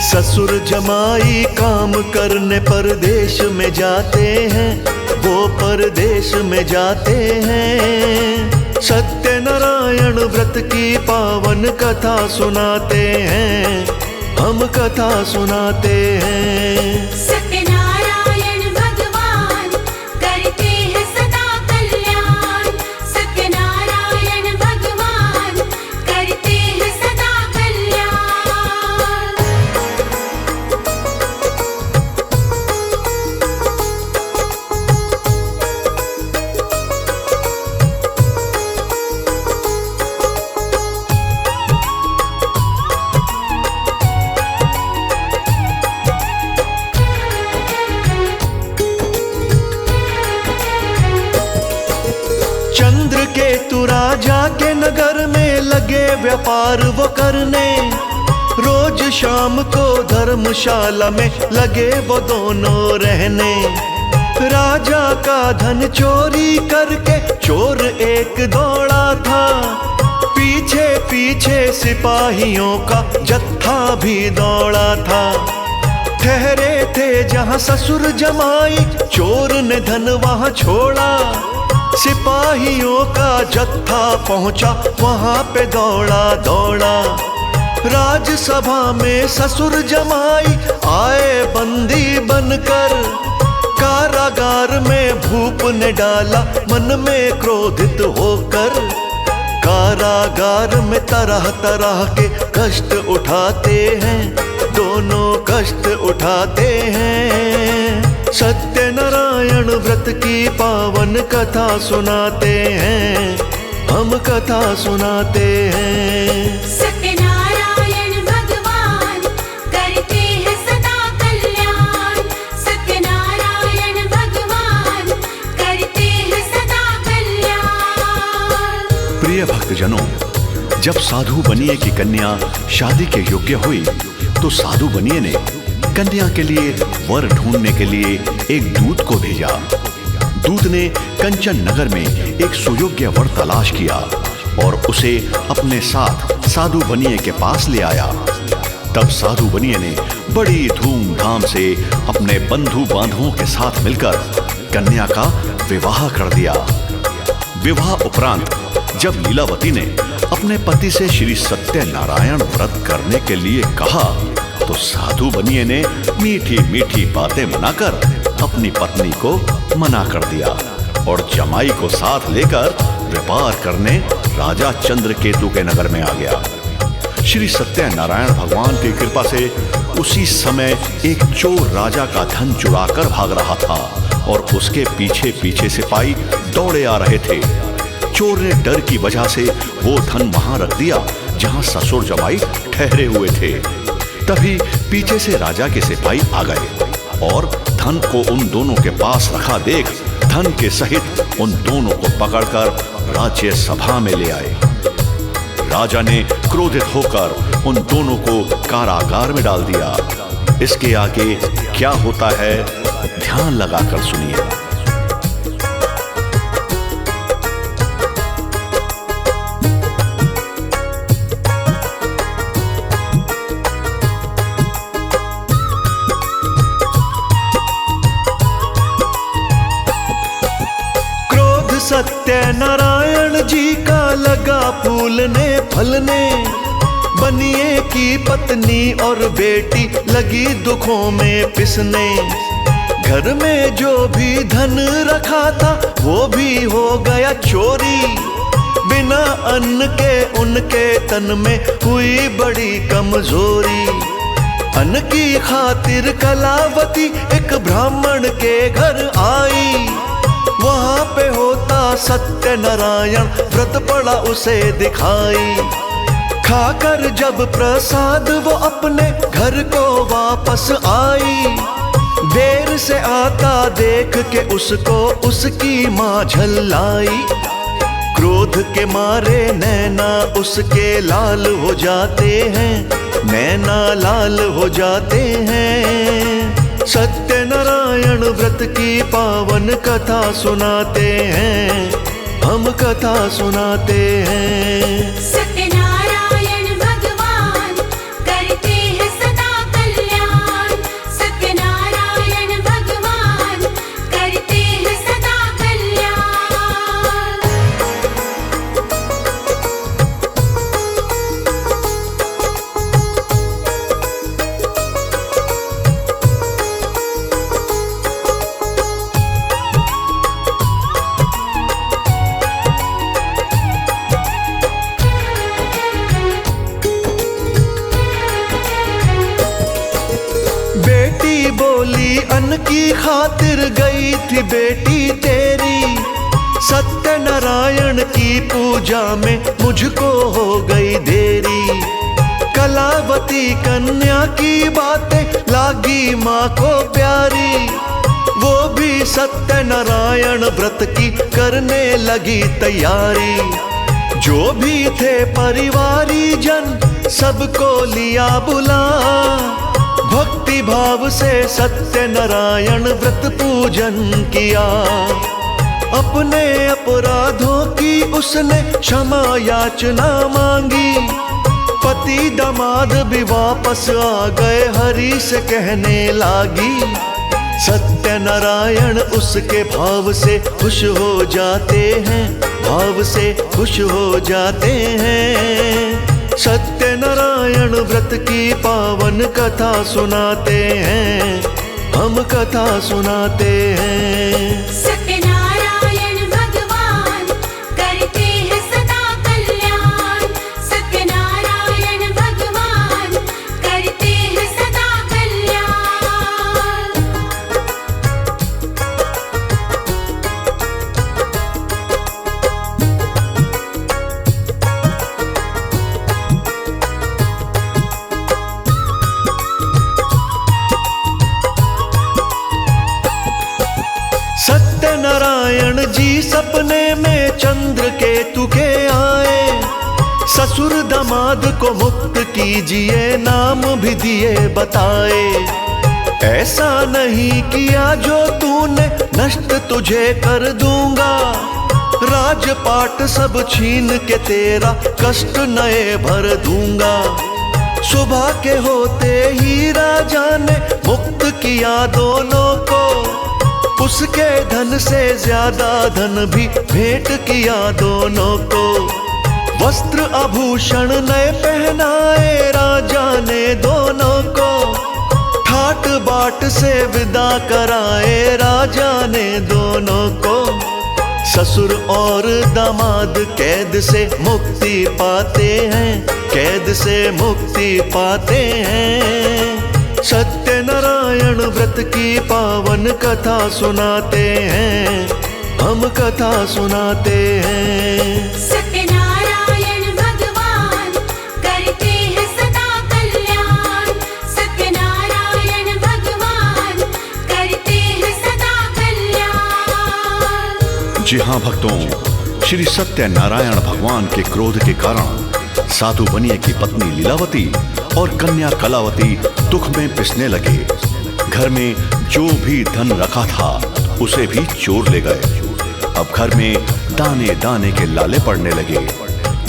[SPEAKER 1] ससुर जमाई काम करने परदेश में जाते हैं, वो परदेश में जाते हैं। सत्यनारायण व्रत की पावन कथा सुनाते हैं, हम कथा सुनाते हैं।
[SPEAKER 2] सत्यनारायण भगवान करते हैं सदा कल्याण। सत्यनारायण भगवान करते हैं सदा कल्याण।
[SPEAKER 1] चंद्रकेतु राजा के नगर में लगे व्यापार वो करने। रोज शाम को धर्मशाला में लगे वो दोनों रहने। राजा का धन चोरी करके चोर एक दौड़ा था। पीछे पीछे सिपाहियों का जत्था भी दौड़ा था। ठहरे थे जहां ससुर जमाई, चोर ने धन वहां छोड़ा। सिपाहियों का जत्था पहुंचा वहां पे दौड़ा दौड़ा। राजसभा में ससुर जमाई आए बंदी बनकर। कारागार में भूप ने डाला मन में क्रोधित होकर। कारागार में तरह तरह के कष्ट उठाते हैं, दोनों कष्ट उठाते हैं। सत्यनारायण व्रत की पावन कथा सुनाते हैं, हम कथा सुनाते हैं।
[SPEAKER 2] सत्यनारायण भगवान करते हैं सदा कल्याण। सत्यनारायण भगवान करते हैं सदा कल्याण।
[SPEAKER 3] प्रिय भक्तजनों, जब साधु बनिए की कन्या शादी के योग्य हुई तो साधु बनिए ने कन्या के लिए वर ढूंढने के लिए एक दूत को भेजा। दूत ने कंचन नगर में एक सुयोग्य वर तलाश किया और उसे अपने साथ साधु बनिए के पास ले आया। तब साधु बनिए ने बड़ी धूमधाम से अपने बंधु बांधवों के साथ मिलकर कन्या का विवाह कर दिया। विवाह उपरांत जब लीलावती ने अपने पति से श्री सत्यनारायण व्रत करने के लिए कहा तो साधु बनिए ने मीठी मीठी बातें मनाकर अपनी पत्नी को मना कर दिया और जमाई को साथ लेकर व्यापार करने राजा चंद्रकेतु के नगर में आ गया। श्री सत्यनारायण भगवान की कृपा से उसी समय एक चोर राजा का धन चुराकर भाग रहा था और उसके पीछे पीछे सिपाही दौड़े आ रहे थे। चोर ने डर की वजह से वो धन वहां रख दिया जहां ससुर जमाई ठहरे हुए थे। तभी पीछे से राजा के सिपाही आ गए और धन को उन दोनों के पास रखा देख धन के सहित उन दोनों को पकड़कर राज्य सभा में ले आए। राजा ने क्रोधित होकर उन दोनों को कारागार में डाल दिया। इसके आगे क्या होता है ध्यान लगाकर सुनिए।
[SPEAKER 1] सत्यनारायण जी का लगा फूलने फलने। बनिए की पत्नी और बेटी लगी दुखों में पिसने। घर में जो भी धन रखा था वो भी हो गया चोरी। बिना अन्न के उनके तन में हुई बड़ी कमजोरी। अन्न की खातिर कलावती एक ब्राह्मण के घर आई। वहां पे होता सत्यनारायण व्रत पड़ा उसे दिखाई। खाकर जब प्रसाद वो अपने घर को वापस आई। देर से आता देख के उसको उसकी माँ झल्लाई। क्रोध के मारे नैना उसके लाल हो जाते हैं, नैना लाल हो जाते हैं। सत्यनारायण व्रत की पावन कथा सुनाते हैं, हम कथा सुनाते हैं।
[SPEAKER 2] सत्यनारायण भगवान करते हैं सदा कल्याण। सत्यनारायण भगवान करते हैं सदा कल्याण।
[SPEAKER 1] बेटी बोली अन्न की खातिर गई थी बेटी तेरी। सत्यनारायण की पूजा में मुझको हो गई देरी। कलावती कन्या की बातें लागी माँ को प्यारी। वो भी सत्यनारायण व्रत की करने लगी तैयारी। जो भी थे परिवारी जन सबको लिया बुला। भक्ति भाव से सत्यनारायण व्रत पूजन किया। अपने अपराधों की उसने क्षमा याचना मांगी। पति दामाद भी वापस आ गए, हरि से कहने लागी। सत्यनारायण उसके भाव से खुश हो जाते हैं, भाव से खुश हो जाते हैं। सत्यनारायण व्रत की पावन कथा सुनाते हैं, हम कथा सुनाते हैं।
[SPEAKER 2] सत्यनारायण भगवान करते हैं सदा कल्याण। सत्यनारायण भगवान करते हैं सदा कल्याण।
[SPEAKER 1] सत्यनारायण जी सपने में चंद्र केतु के आए। ससुर दामाद को मुक्त कीजिए, नाम भी दिए बताए। ऐसा नहीं किया जो तूने, नष्ट तुझे कर दूंगा। राजपाट सब छीन के तेरा कष्ट नए भर दूंगा। सुबह के होते ही राजा ने मुक्त किया दोनों को। उसके धन से ज्यादा धन भी भेंट किया दोनों को। वस्त्र आभूषण नए पहनाए राजा ने दोनों को। ठाट बाट से विदा कराए राजा ने दोनों को। ससुर और दामाद कैद से मुक्ति पाते हैं, कैद से मुक्ति पाते हैं। सत्यनारायण व्रत की पावन कथा सुनाते हैं, हम कथा सुनाते हैं।
[SPEAKER 2] सत्यनारायण भगवान करते हैं सदा कल्याण। सत्यनारायण भगवान करते हैं सदा कल्याण।
[SPEAKER 3] जी हाँ भक्तों, श्री सत्यनारायण भगवान के क्रोध के कारण साधु बनिए की पत्नी लीलावती और कन्या कलावती दुख में पिसने लगे। घर में जो भी धन रखा था उसे भी चोर ले गए। अब घर में दाने दाने के लाले पड़ने लगे।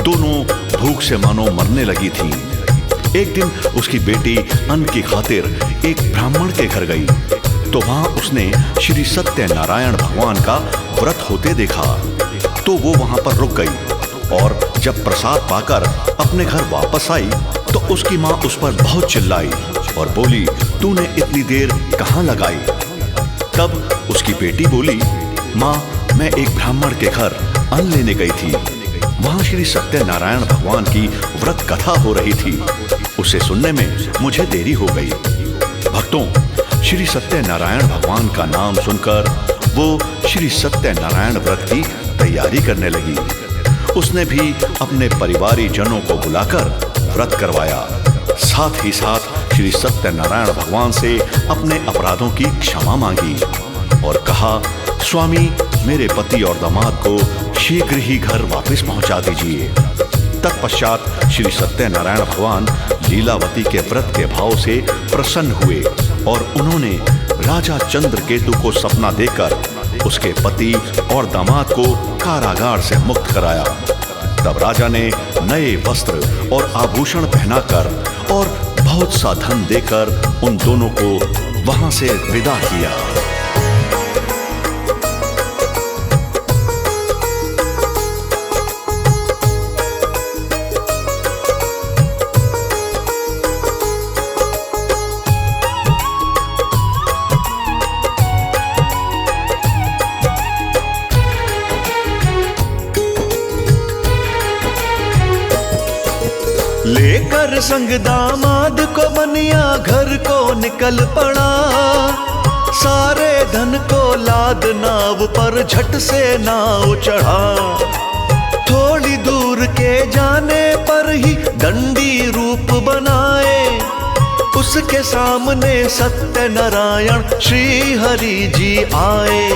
[SPEAKER 3] दोनों भूख से मानो मरने लगी थीं। एक दिन उसकी बेटी अन्न की खातिर एक ब्राह्मण के घर गई तो वहां उसने श्री सत्यनारायण भगवान का व्रत होते देखा। तो वो वहां पर रुक गई और जब प्रसाद पाकर अपने घर वापस आई तो उसकी माँ उस पर बहुत चिल्लाई और बोली, तूने इतनी देर कहाँ लगाई? तब उसकी बेटी बोली, माँ मैं एक ब्राह्मण के घर अन्न लेने गई थी। वहां श्री सत्यनारायण भगवान की व्रत कथा हो रही थी। उसे सुनने में मुझे देरी हो गई। भक्तों, श्री सत्यनारायण भगवान का नाम सुनकर वो श्री सत्यनारायण व्रत की तैयारी करने लगी। उसने भी अपने परिवारी जनों को बुलाकर व्रत करवाया। साथ ही साथ श्री सत्यनारायण भगवान से अपने अपराधों की क्षमा मांगी और कहा, स्वामी, मेरे पति और दामाद को शीघ्र ही घर वापस पहुंचा दीजिए। तत्पश्चात श्री सत्यनारायण भगवान लीलावती के व्रत के भाव से प्रसन्न हुए और उन्होंने राजा चंद्रकेतु को सपना देकर उसके पति और दामाद को कारागार से मुक्त कराया। तब राजा ने नए वस्त्र और आभूषण पहनाकर और बहुत सा धन देकर उन दोनों को वहां से विदा किया।
[SPEAKER 1] लेकर संग दामाद को बनिया घर को निकल पड़ा। सारे धन को लाद नाव पर झट से नाव चढ़ा। थोड़ी दूर के जाने पर ही दंडी रूप बनाए। उसके सामने सत्यनारायण श्री हरि जी आए।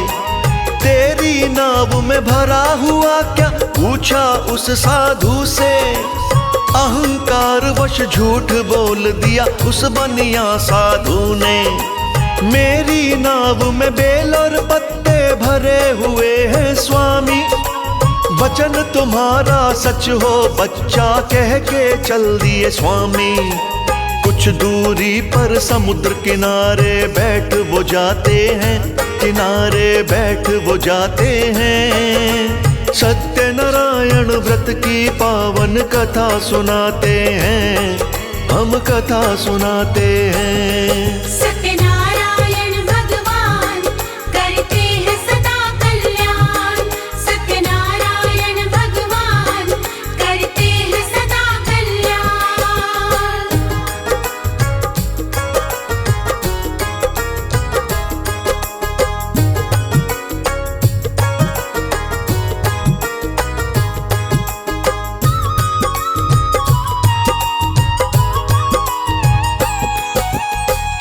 [SPEAKER 1] तेरी नाव में भरा हुआ क्या, पूछा उस साधु से। अहंकार वश झूठ बोल दिया उस बनिया साधु ने। मेरी नाव में बेल और पत्ते भरे हुए हैं स्वामी। वचन तुम्हारा सच हो बच्चा, कह के चल दिए स्वामी। कुछ दूरी पर समुद्र किनारे बैठ वो जाते हैं, किनारे बैठ वो जाते हैं। सत्यनारायण व्रत की पावन कथा सुनाते हैं, हम कथा सुनाते हैं।
[SPEAKER 2] सत्यनारायण भगवान करते हैं सदा कल्याण। सत्यनारायण भगवान करते हैं सदा कल्याण।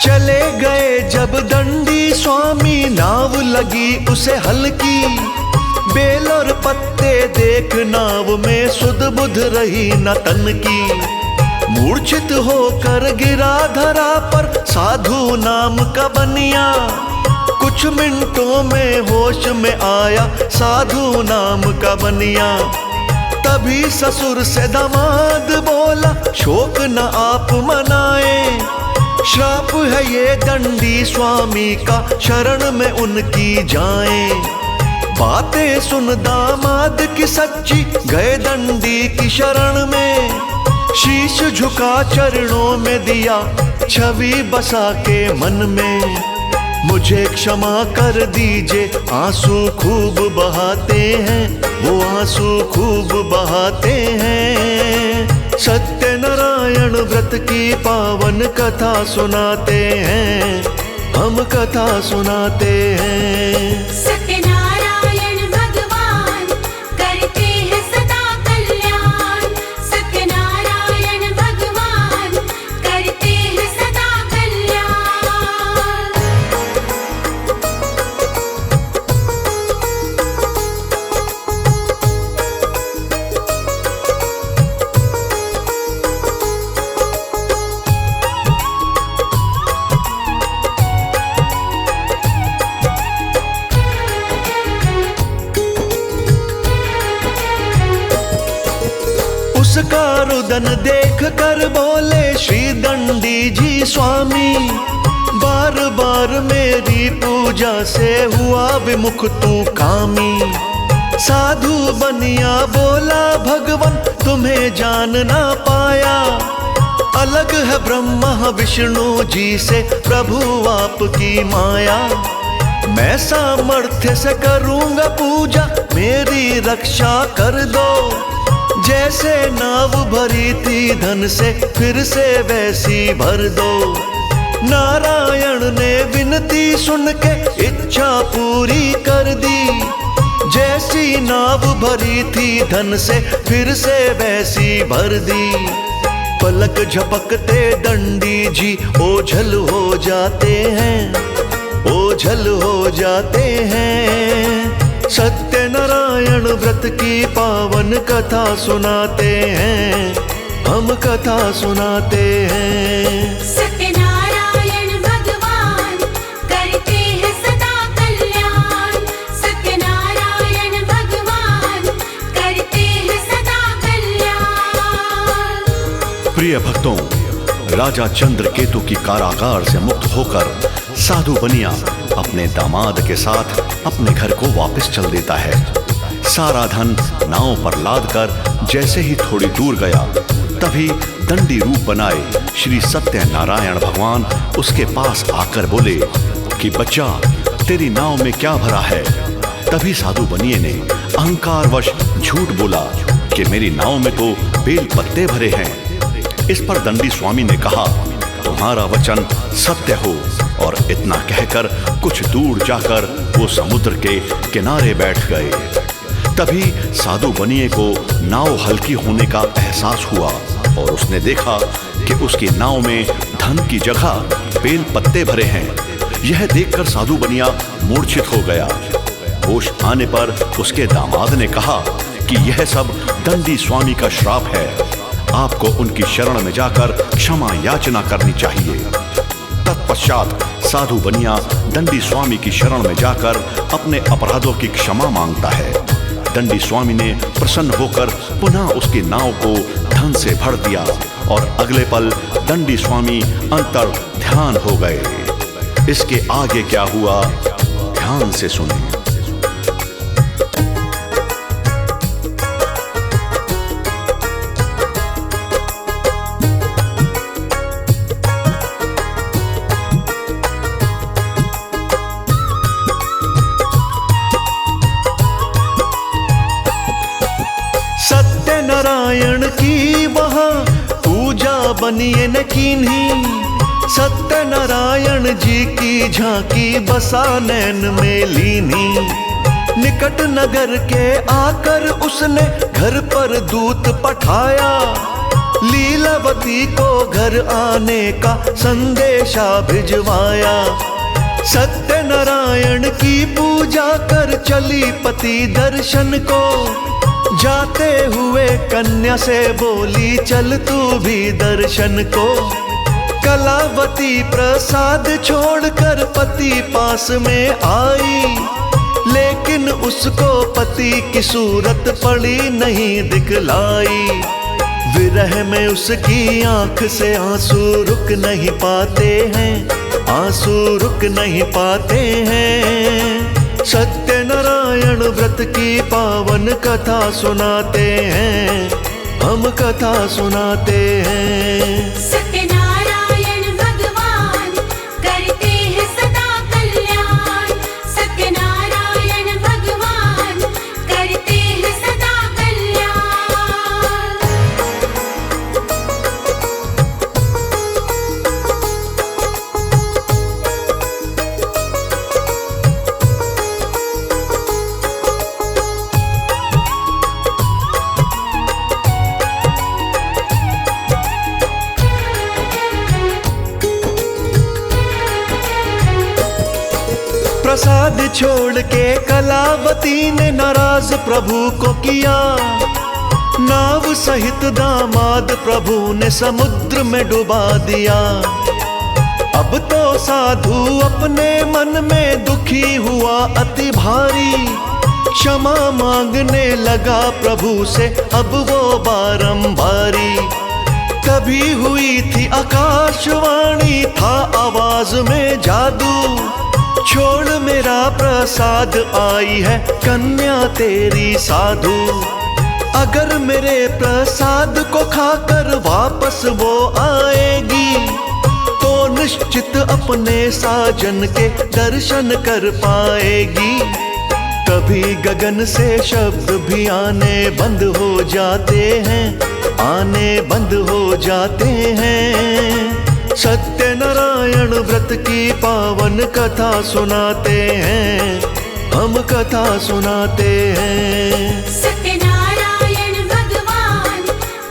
[SPEAKER 1] चले गए जब दंडी स्वामी, नाव लगी उसे हल्की। बेल और पत्ते देख नाव में सुध बुध रही न तन की। मूर्छित होकर गिरा धरा पर साधु नाम का बनिया। कुछ मिनटों में होश में आया साधु नाम का बनिया। तभी ससुर से दामाद बोला, शोक न आप मनाए। श्राप है ये दंडी स्वामी का, शरण में उनकी जाएं। बातें सुन दामाद की सच्ची, गए दंडी की शरण में। शीश झुका चरणों में दिया, छवि बसा के मन में। मुझे क्षमा कर दीजिए, आंसू खूब बहाते हैं, वो आंसू खूब बहाते हैं। सत्यनारायण व्रत की पावन कथा सुनाते हैं, हम कथा सुनाते हैं।
[SPEAKER 2] सत्यनारायण भगवान करते हैं सदा कल्याण। सत्यनारायण भगवान करते हैं सदा कल्याण।
[SPEAKER 1] उसका रुदन देख कर बोले श्री दंडी जी स्वामी। बार बार मेरी पूजा से हुआ विमुख तू कामी। साधु बनिया बोला, भगवान तुम्हें जान ना पाया। अलग है ब्रह्मा विष्णु जी से प्रभु आपकी माया। मैं सामर्थ्य से करूंगा पूजा, मेरी रक्षा कर दो। जैसे नाव भरी थी धन से, फिर से वैसी भर दो। नारायण ने विनती सुन के इच्छा पूरी कर दी। जैसी नाव भरी थी धन से, फिर से वैसी भर दी। पलक झपकते दंडी जी ओझल हो जाते हैं, ओझल हो जाते हैं। सत्यनारायण व्रत की पावन कथा सुनाते हैं, हम कथा सुनाते हैं।
[SPEAKER 2] सत्यनारायण भगवान करते हैं सदा कल्याण, सत्यनारायण भगवान करते हैं सदा कल्याण।
[SPEAKER 3] प्रिय भक्तों, राजा चंद्रकेतु की कारागार से मुक्त होकर साधु बनिया अपने दामाद के साथ अपने घर को वापस चल देता है। सारा धन नाव पर लादकर जैसे ही थोड़ी दूर गया, तभी दंडी रूप बनाए श्री सत्यनारायण भगवान उसके पास आकर बोले कि बच्चा, तेरी नाव में क्या भरा है? तभी साधु बनिए ने अहंकारवश झूठ बोला कि मेरी नाव में तो बेल पत्ते भरे हैं। इस पर दंडी स्वामी ने कहा, तुम्हारा वचन सत्य हो। और इतना कहकर कुछ दूर जाकर वो समुद्र के किनारे बैठ गए। तभी साधु बनिए को नाव हल्की होने का एहसास हुआ और उसने देखा कि उसकी नाव में धन की जगह बेल पत्ते भरे हैं। यह देखकर साधु बनिया मूर्छित हो गया। होश आने पर उसके दामाद ने कहा कि यह सब दंडी स्वामी का श्राप है, आपको उनकी शरण में जाकर क्षमा याचना करनी चाहिए। तत्पश्चात साधु बनिया दंडी स्वामी की शरण में जाकर अपने अपराधों की क्षमा मांगता है। दंडी स्वामी ने प्रसन्न होकर पुनः उसकी नाव को धन से भर दिया और अगले पल दंडी स्वामी अंतर ध्यान हो गए। इसके आगे क्या हुआ, ध्यान से सुने।
[SPEAKER 1] सत्यनारायण की वहाँ पूजा बनिए न कीन्ही, सत्यनारायण जी की झांकी बसा नैन में लीनी। निकट नगर के आकर उसने घर पर दूत पठाया, लीलावती को घर आने का संदेशा भिजवाया। सत्यनारायण की पूजा कर चली पति दर्शन को, जाते हुए कन्या से बोली चल तू भी दर्शन को। कलावती प्रसाद छोड़कर पति पास में आई, लेकिन उसको पति की सूरत पड़ी नहीं दिखलाई। विरह में उसकी आंख से आंसू रुक नहीं पाते हैं, आंसू रुक नहीं पाते हैं। सत्यनारायण व्रत की पावन कथा सुनाते हैं, हम कथा सुनाते हैं।
[SPEAKER 2] सत्यनारायण भगवान करते हैं सदा कल्याण, सत्यनारायण भगवान करते हैं सदा कल्याण।
[SPEAKER 1] प्रसाद छोड़ के कलावती ने नाराज प्रभु को किया, नाव सहित दामाद प्रभु ने समुद्र में डुबा दिया। अब तो साधु अपने मन में दुखी हुआ अति भारी, क्षमा मांगने लगा प्रभु से अब वो बारंबारी। तभी हुई थी आकाशवाणी, था आवाज में जादू, छोड़ मेरा प्रसाद आई है कन्या तेरी साधु। अगर मेरे प्रसाद को खाकर वापस वो आएगी, तो निश्चित अपने साजन के दर्शन कर पाएगी। कभी गगन से शब्द भी आने बंद हो जाते हैं, आने बंद हो जाते हैं। सत्यनारायण व्रत की पावन कथा सुनाते हैं, हम कथा सुनाते हैं।
[SPEAKER 2] सत्यनारायण भगवान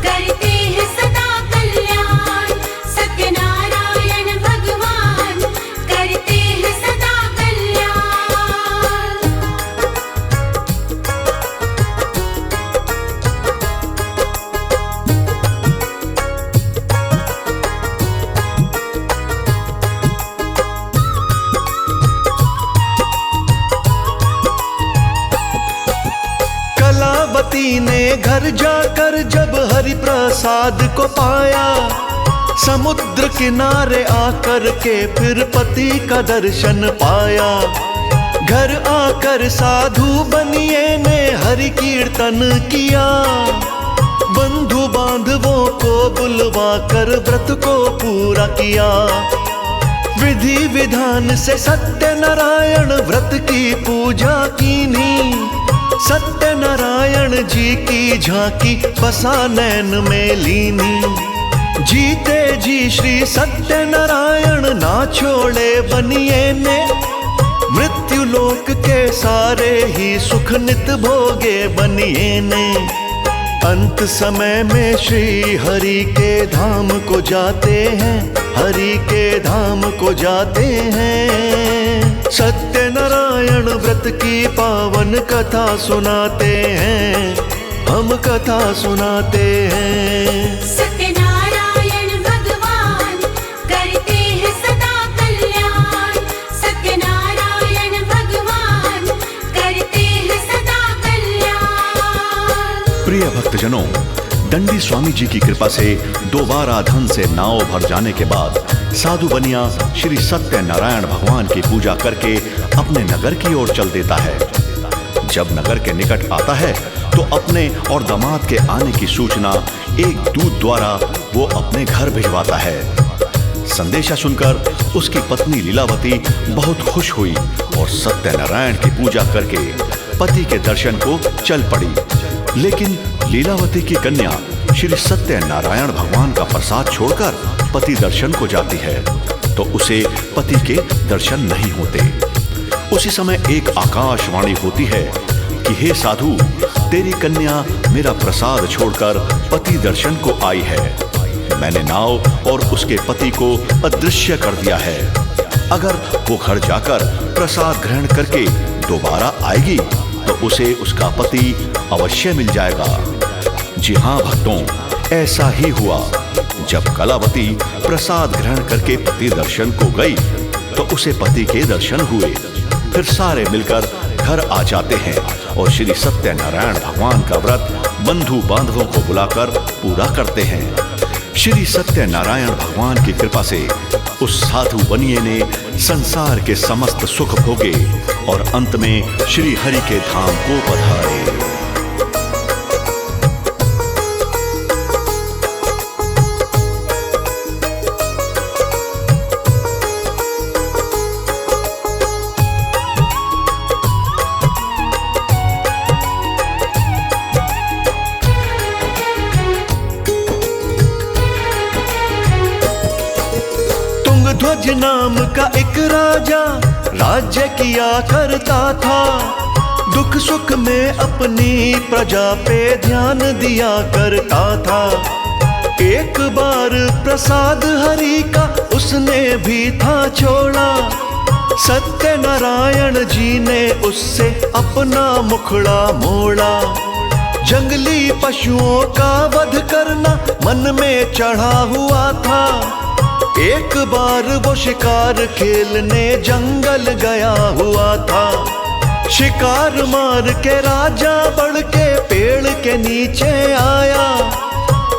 [SPEAKER 2] करते हैं सदा कल्याण।
[SPEAKER 1] घर जाकर जब हरि प्रसाद को पाया, समुद्र किनारे आकर के फिर पति का दर्शन पाया। घर आकर साधु बनिए ने हरि कीर्तन किया, बंधु बांधवों को बुलवा कर व्रत को पूरा किया। विधि विधान से सत्यनारायण व्रत की पूजा कीनी, सत्यनारायण जी की झांकी बसा नैन में लीनी। जीते जी श्री सत्यनारायण ना छोड़े बनिए ने, मृत्यु लोक के सारे ही सुख नित भोगे बनिए ने। अंत समय में श्री हरि के धाम को जाते हैं, हरि के धाम को जाते हैं। सत्यनारायण व्रत की पावन कथा सुनाते हैं, हम कथा सुनाते हैं।
[SPEAKER 2] सत्यनारायण भगवान करते हैं सदा कल्याण, सत्यनारायण भगवान करते हैं सदा कल्याण।
[SPEAKER 3] प्रिय भक्तजनों, दंडी स्वामी जी की कृपा से दोबारा धन से नाव भर जाने के बाद साधु बनिया श्री सत्यनारायण भगवान की पूजा करके अपने नगर की ओर चल देता है। जब नगर के निकट आता है तो अपने और दामाद के आने की सूचना एक दूत द्वारा वो अपने घर भिजवाता है। संदेशा सुनकर उसकी पत्नी लीलावती बहुत खुश हुई और सत्यनारायण की पूजा करके पति के दर्शन को चल पड़ी। लेकिन लीलावती की कन्या श्री सत्यनारायण भगवान का प्रसाद छोड़कर पति दर्शन को जाती है तो उसे पति के दर्शन नहीं होते। उसी समय एक आकाशवाणी होती है कि हे साधु, तेरी कन्या मेरा प्रसाद छोड़कर पति दर्शन को आई है। मैंने नाव और उसके पति को अदृश्य कर दिया है। अगर वो घर जाकर प्रसाद ग्रहण करके दोबारा आएगी तो उसे उसका पति अवश्य मिल जाएगा। जी हाँ भक्तों, ऐसा ही हुआ। जब कलावती प्रसाद ग्रहण करके पति दर्शन को गई तो उसे पति के दर्शन हुए। फिर सारे मिलकर घर आ जाते हैं और श्री सत्यनारायण भगवान का व्रत बंधु बांधवों को बुलाकर पूरा करते हैं। श्री सत्यनारायण भगवान की कृपा से उस साधु बनिए ने संसार के समस्त सुख भोगे और अंत में श्री हरि के धाम को पधारे।
[SPEAKER 1] ध्वज नाम का एक राजा राज्य किया करता था। दुख सुख में अपनी प्रजा पे ध्यान दिया करता था। एक बार प्रसाद हरि का उसने भी था छोड़ा। सत्यनारायण जी ने उससे अपना मुखड़ा मोड़ा। जंगली पशुओं का वध करना मन में चढ़ा हुआ था। एक बार वो शिकार खेलने जंगल गया हुआ था। शिकार मार के राजा बढ़ के पेड़ के नीचे आया।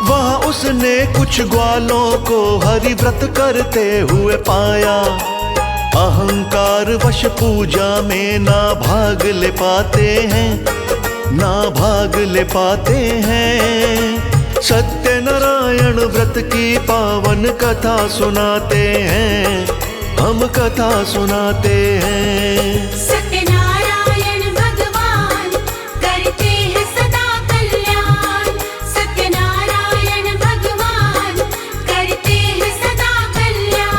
[SPEAKER 1] वहाँ उसने कुछ ग्वालों को हरि व्रत करते हुए पाया। अहंकार वश पूजा में ना भाग ले पाते हैं, ना भाग ले पाते हैं। सत्यनारायण व्रत की पावन कथा सुनाते हैं, हम कथा सुनाते हैं।
[SPEAKER 2] सत्यनारायण भगवान करते हैं सदा कल्याण, सत्यनारायण भगवान करते हैं सदा कल्याण।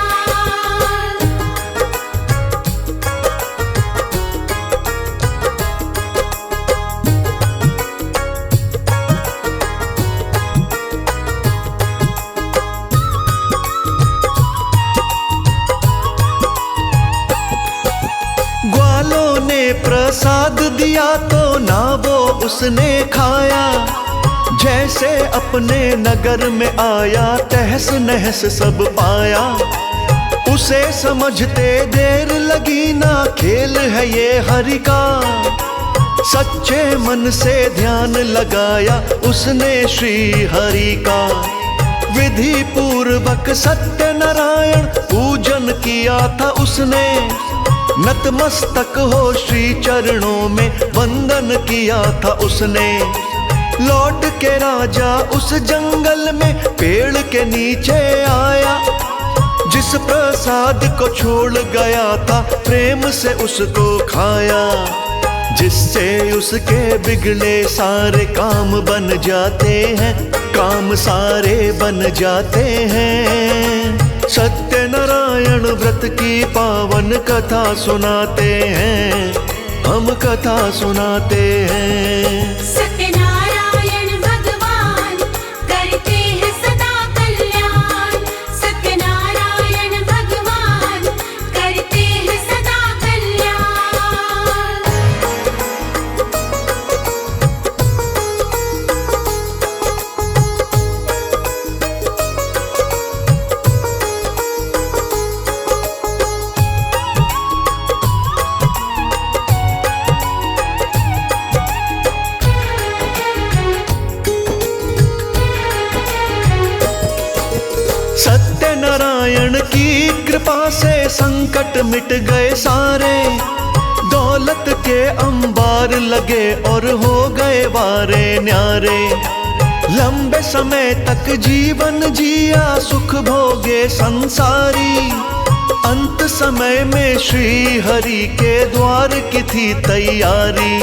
[SPEAKER 1] ग्वालों ने प्रसाद दिया तो ना वो उसने खाया। जैसे अपने नगर में आया तहस नहस सब पाया। उसे समझते देर लगी ना खेल है ये हरि का। सच्चे मन से ध्यान लगाया उसने श्री हरि का। विधि पूर्वक सत्यनारायण पूजन किया था उसने। नतमस्तक हो श्री चरणों में वंदन किया था उसने। लौट के राजा उस जंगल में पेड़ के नीचे आया। जिस प्रसाद को छोड़ गया था प्रेम से उसको खाया। जिससे उसके बिगड़े सारे काम बन जाते हैं, काम सारे बन जाते हैं। सत्यनारायण व्रत की पावन कथा सुनाते हैं, हम कथा सुनाते हैं।
[SPEAKER 2] सत्यनारायण भगवान करते हैं सदा कल्याण। सत्यनारायण भगवान करते हैं सदा कल्याण।
[SPEAKER 1] सत्यनारायण की कृपा से संकट मिट गए सारे। दौलत के अंबार लगे और हो गए वारे न्यारे। लंबे समय तक जीवन जिया सुख भोगे संसारी। अंत समय में श्री हरि के द्वार की थी तैयारी।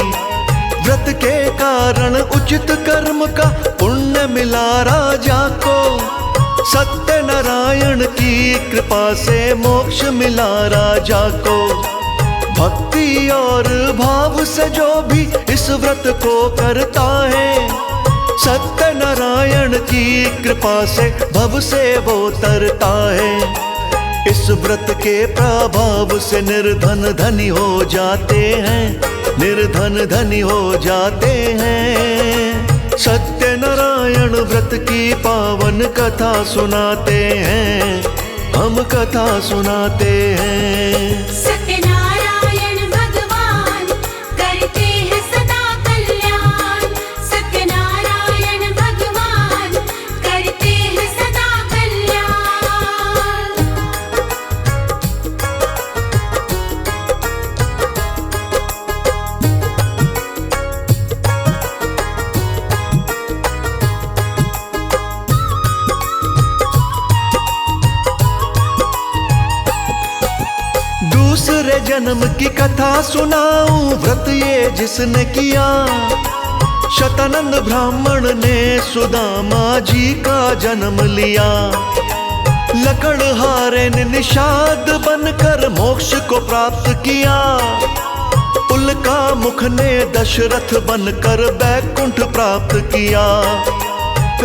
[SPEAKER 1] व्रत के कारण उचित कर्म का पुण्य मिला राजा को। सत्यनारायण की कृपा से मोक्ष मिला राजा को। भक्ति और भाव से जो भी इस व्रत को करता है, सत्यनारायण की कृपा से भव से वो तरता है। इस व्रत के प्रभाव से निर्धन धनी हो जाते हैं, निर्धन धनी हो जाते हैं। सत्यनारायण व्रत की पावन कथा सुनाते हैं, हम कथा सुनाते हैं।
[SPEAKER 2] सत्यनारायण भगवान करते हैं सदा कल्याण। सत्यनारायण भगवान करते हैं सदा कल्याण।
[SPEAKER 1] दूसरे जन्म की कथा सुनाऊं व्रत ये जिसने किया। शतानंद ब्राह्मण ने सुदामा जी का जन्म लिया। लकड़हारे ने निषाद बनकर मोक्ष को प्राप्त किया। उल्का मुख ने दशरथ बनकर बैकुंठ प्राप्त किया।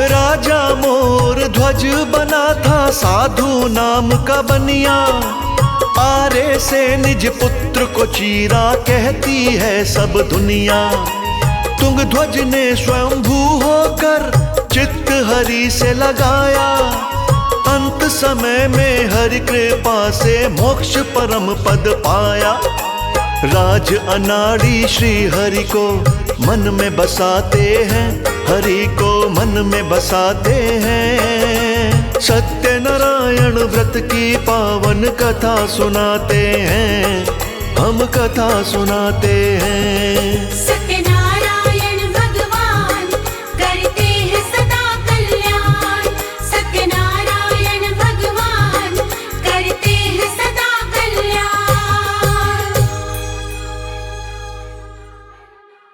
[SPEAKER 1] राजा मोर ध्वज बना था साधु नाम का बनिया। आरे से निज पुत्र को चीरा कहती है सब दुनिया। तुंग ध्वज ने स्वयंभू होकर चित्त हरि से लगाया। अंत समय में हरि कृपा से मोक्ष परम पद पाया। राज अनाड़ी श्री हरि को मन में बसाते हैं, हरि को मन में बसाते हैं। सत्यनारायण व्रत की पावन कथा सुनाते हैं, हम कथा सुनाते हैं।